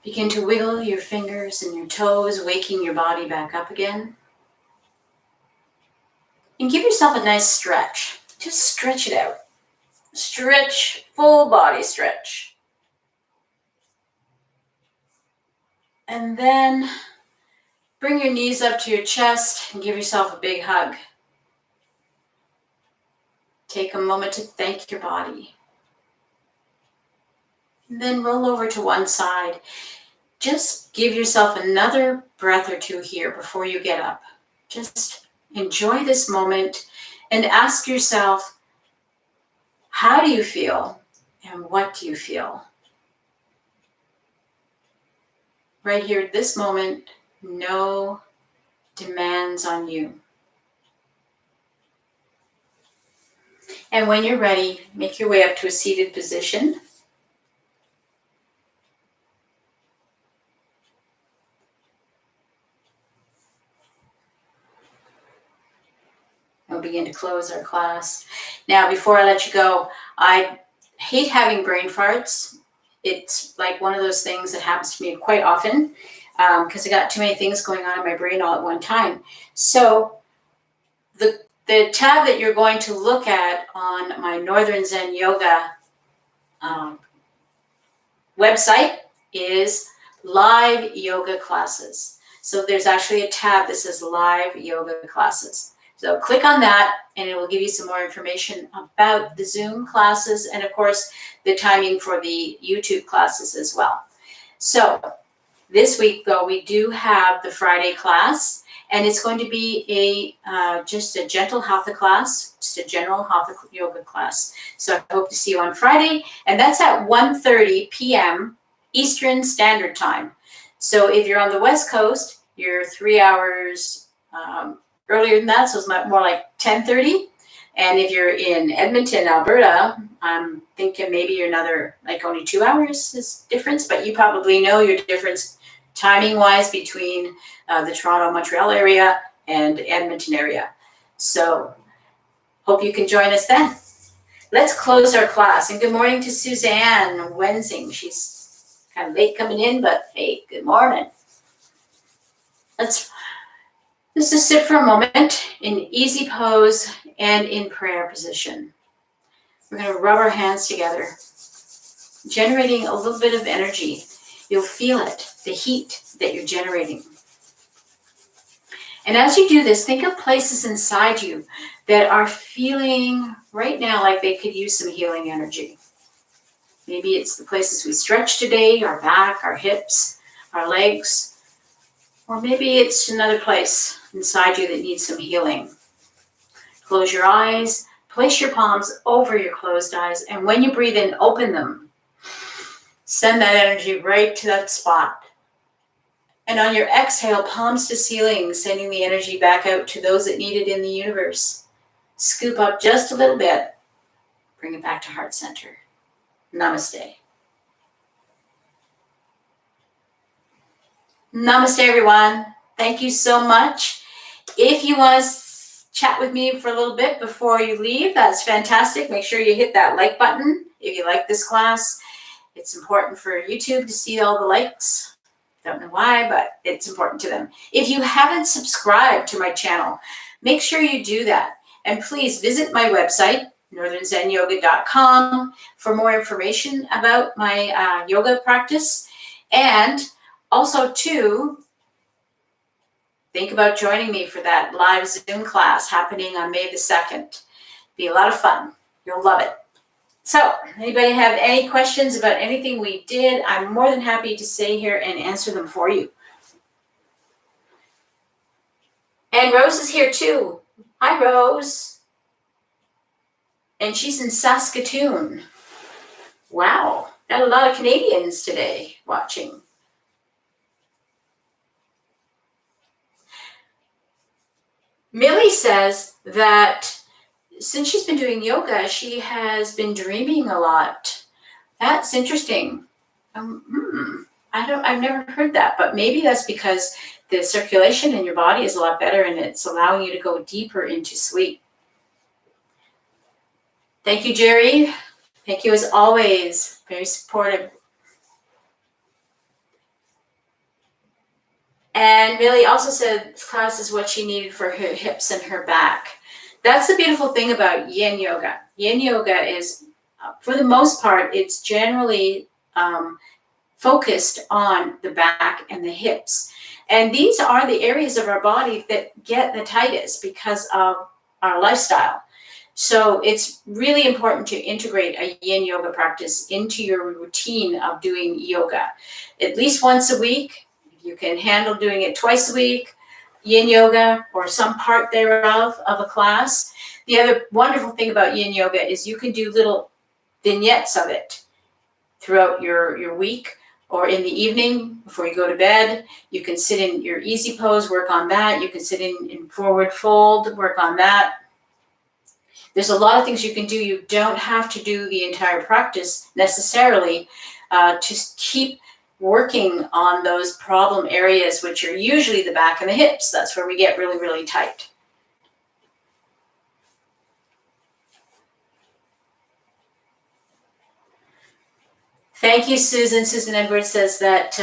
Begin to wiggle your fingers and your toes, waking your body back up again. And give yourself a nice stretch. Just stretch it out. Stretch, full body stretch. And then bring your knees up to your chest and give yourself a big hug. Take a moment to thank your body. And then roll over to one side. Just give yourself another breath or two here before you get up. Just enjoy this moment and ask yourself, how do you feel and what do you feel? Right here at this moment, no demands on you. And when you're ready, make your way up to a seated position. We'll begin to close our class. Now, before I let you go, I hate having brain farts. It's like one of those things that happens to me quite often because I got too many things going on in my brain all at one time. So the tab that you're going to look at on my Northern Zen Yoga website is live yoga classes. So there's actually a tab that says live yoga classes. So click on that and it will give you some more information about the Zoom classes and of course the timing for the YouTube classes as well. So this week though, we do have the Friday class and it's going to be just a gentle hatha class, just a general hatha yoga class. So I hope to see you on Friday and that's at 1:30 p.m. Eastern Standard Time. So if you're on the West Coast, you're 3 hours earlier than that, so it's more like 10:30. And if you're in Edmonton, Alberta, I'm thinking maybe you're another, like only 2 hours is difference, but you probably know your difference timing-wise between the Toronto, Montreal area and Edmonton area. So hope you can join us then. Let's close our class. And good morning to Suzanne Wensing. She's kind of late coming in, but hey, good morning. Let's just sit for a moment in easy pose and in prayer position. We're going to rub our hands together, generating a little bit of energy. You'll feel it, the heat that you're generating. And as you do this, think of places inside you that are feeling right now like they could use some healing energy. Maybe it's the places we stretch today, our back, our hips, our legs, or maybe it's another place inside you that needs some healing. Close your eyes, place your palms over your closed eyes, and when you breathe in, open them. Send that energy right to that spot. And on your exhale, palms to ceiling, sending the energy back out to those that need it in the universe. Scoop up just a little bit. Bring it back to heart center. Namaste. Namaste, everyone. Thank you so much. If you want to chat with me for a little bit before you leave, that's fantastic. Make sure you hit that like button if you like this class. It's important for YouTube to see all the likes. Don't know why, but it's important to them. If you haven't subscribed to my channel, make sure you do that. And please visit my website, northernzenyoga.com, for more information about my yoga practice. And also, too, think about joining me for that live Zoom class happening on May the 2nd. Be a lot of fun. You'll love it. So, anybody have any questions about anything we did? I'm more than happy to stay here and answer them for you. And Rose is here too. Hi, Rose. And she's in Saskatoon. Wow, got a lot of Canadians today watching. Millie says that since she's been doing yoga, she has been dreaming a lot. That's interesting. I've never heard that, but maybe that's because the circulation in your body is a lot better and it's allowing you to go deeper into sleep. Thank you, Jerry. Thank you as always. Very supportive. And Millie also said this class is what she needed for her hips and her back. That's the beautiful thing about Yin Yoga. Yin Yoga is, for the most part, it's generally focused on the back and the hips. And these are the areas of our body that get the tightest because of our lifestyle. So it's really important to integrate a Yin Yoga practice into your routine of doing yoga. At least once a week. If you can handle doing it twice a week, Yin Yoga or some part thereof of a class. The other wonderful thing about Yin Yoga is you can do little vignettes of it throughout your week or in the evening before you go to bed. You can sit in your easy pose, work on that. You can sit in forward fold, work on that. There's a lot of things you can do. You don't have to do the entire practice necessarily to keep working on those problem areas, which are usually the back and the hips. That's where we get really, really tight. Thank you, Susan. Susan Edwards says that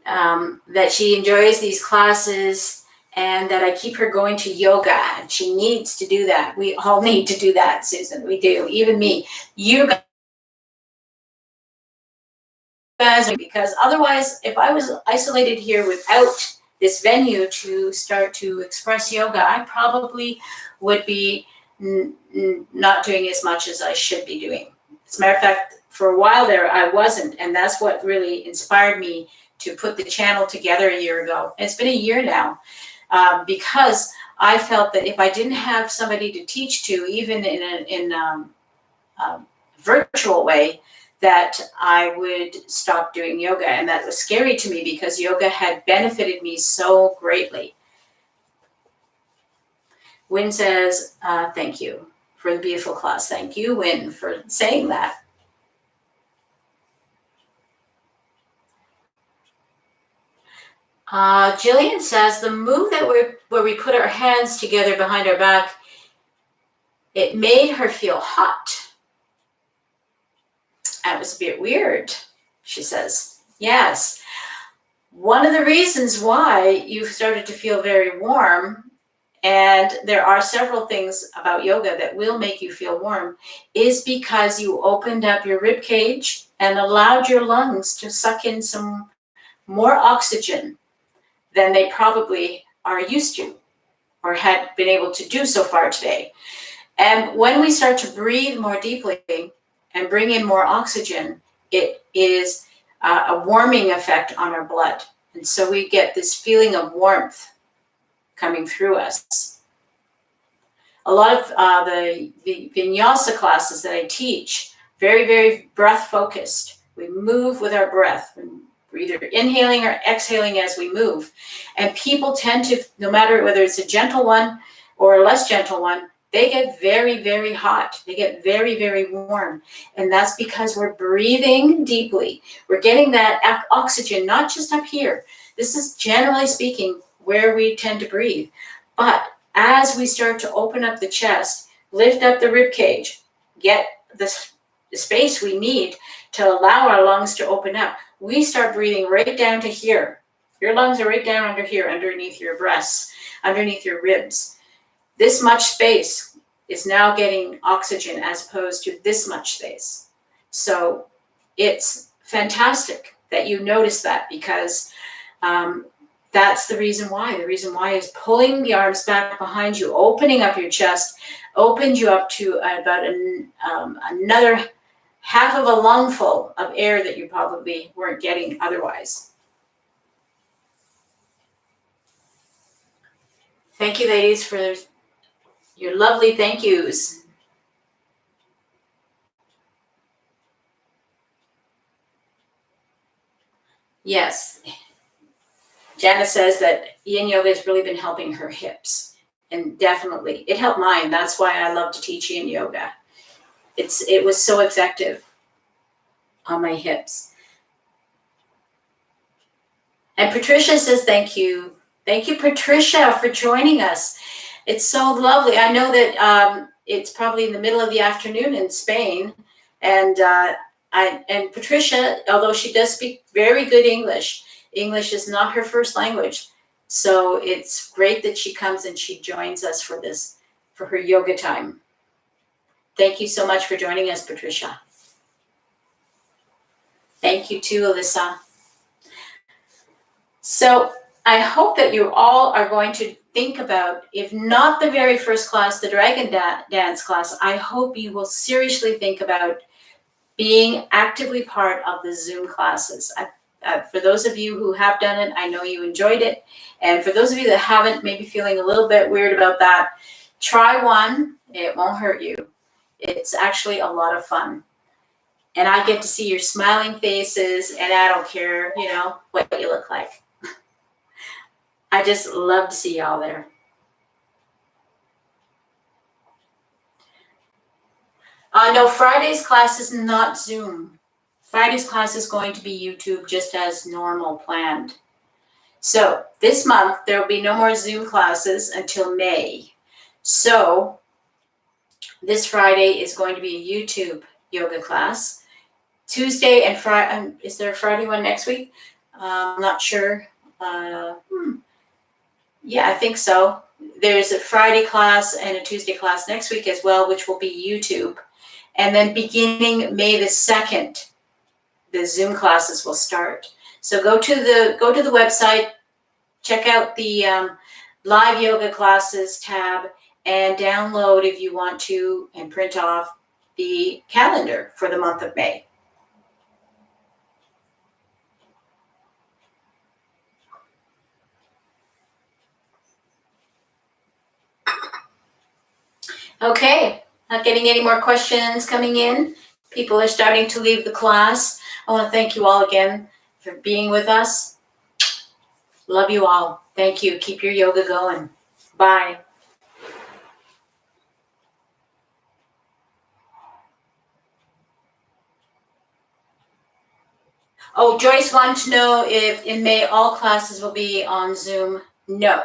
that she enjoys these classes and that I keep her going to yoga. And she needs to do that. We all need to do that, Susan. We do. Even me. You guys, because otherwise, if I was isolated here without this venue to start to express yoga, I probably would be not doing as much as I should be doing. As a matter of fact, for a while there, I wasn't, and that's what really inspired me to put the channel together a year ago. And it's been a year now, because I felt that if I didn't have somebody to teach to, even in a virtual way, that I would stop doing yoga. And that was scary to me because yoga had benefited me so greatly. Wynn says, thank you for the beautiful class. Thank you, Wynn, for saying that. Jillian says, the move that where we put our hands together behind our back, it made her feel hot. That was a bit weird, she says. Yes. One of the reasons why you started to feel very warm, and there are several things about yoga that will make you feel warm, is because you opened up your rib cage and allowed your lungs to suck in some more oxygen than they probably are used to or had been able to do so far today. And when we start to breathe more deeply and bring in more oxygen, it is a warming effect on our blood. And so we get this feeling of warmth coming through us. A lot of the vinyasa classes that I teach, very, very breath focused. We move with our breath. We're either inhaling or exhaling as we move. And people tend to, no matter whether it's a gentle one or a less gentle one, they get very, very hot. They get very, very warm. And that's because we're breathing deeply. We're getting that oxygen, not just up here. This is generally speaking where we tend to breathe. But as we start to open up the chest, lift up the rib cage, get the space we need to allow our lungs to open up, we start breathing right down to here. Your lungs are right down under here, underneath your breasts, underneath your ribs. This much space is now getting oxygen as opposed to this much space. So it's fantastic that you notice that, because that's the reason why. The reason why is pulling the arms back behind you, opening up your chest, opened you up to about another half of a lungful of air that you probably weren't getting otherwise. Thank you, ladies, for your lovely thank yous. Yes. Jana says that yin yoga has really been helping her hips. And definitely, it helped mine. That's why I love to teach yin yoga. It was so effective on my hips. And Patricia says thank you. Thank you, Patricia, for joining us. It's so lovely. I know that it's probably in the middle of the afternoon in Spain. And Patricia, although she does speak very good English, English is not her first language. So it's great that she comes and she joins us for her yoga time. Thank you so much for joining us, Patricia. Thank you too, Alyssa. So I hope that you all are going to think about, if not the very first class, the Dragon Dance class, I hope you will seriously think about being actively part of the Zoom classes. For those of you who have done it, I know you enjoyed it. And for those of you that haven't, maybe feeling a little bit weird about that, try one. It won't hurt you. It's actually a lot of fun. And I get to see your smiling faces, and I don't care, what you look like. I just love to see y'all there. No, Friday's class is not Zoom. Friday's class is going to be YouTube, just as normal planned. So this month, there will be no more Zoom classes until May. So this Friday is going to be a YouTube yoga class. Tuesday and Friday, is there a Friday one next week? I'm not sure. Yeah, I think so. There's a Friday class and a Tuesday class next week as well, which will be YouTube. And then beginning May the 2nd, the Zoom classes will start. So go to the website, check out the live yoga classes tab, and download, if you want to, and print off the calendar for the month of May. Okay, not getting any more questions coming in. People are starting to leave the class. I want to thank you all again for being with us. Love you all. Thank you. Keep your yoga going. Bye. Oh, Joyce wanted to know if in May all classes will be on Zoom. No.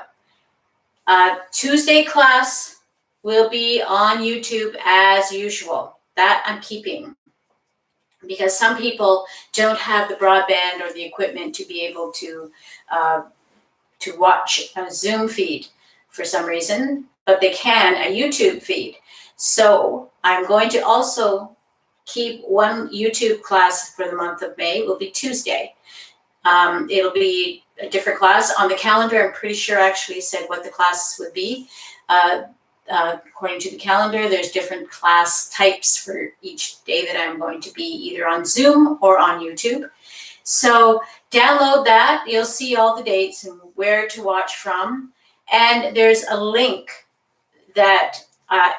Tuesday class will be on YouTube as usual. That I'm keeping, because some people don't have the broadband or the equipment to be able to watch a Zoom feed for some reason, but they can a YouTube feed. So I'm going to also keep one YouTube class for the month of May. It will be Tuesday. It'll be a different class. On the calendar, I'm pretty sure actually said what the class would be. According to the calendar, there's different class types for each day that I'm going to be either on Zoom or on YouTube. So download that. You'll see all the dates and where to watch from. And there's a link that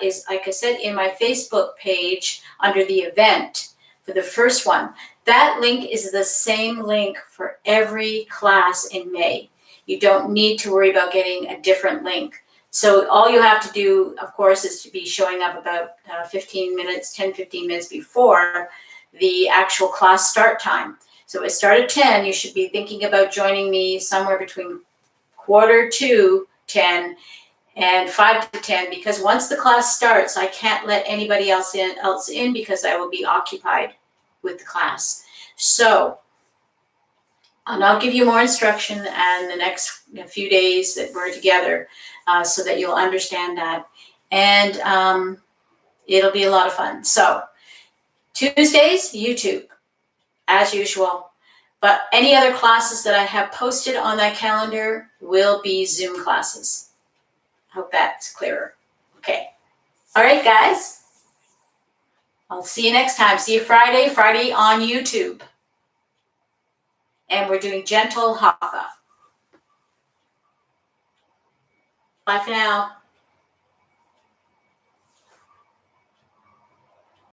is, like I said, in my Facebook page under the event for the first one. That link is the same link for every class in May. You don't need to worry about getting a different link. So all you have to do, of course, is to be showing up about 15 minutes before the actual class start time. So it started at 10. You should be thinking about joining me somewhere between 9:45 and 5 to 10, because once the class starts, I can't let anybody else in because I will be occupied with the class. So, and I'll give you more instruction and the next few days that we're together, so that you'll understand that. And it'll be a lot of fun. So Tuesdays, YouTube, as usual. But any other classes that I have posted on that calendar will be Zoom classes. Hope that's clearer. Okay. All right, guys. I'll see you next time. See you Friday on YouTube. And we're doing gentle hatha. Bye for now.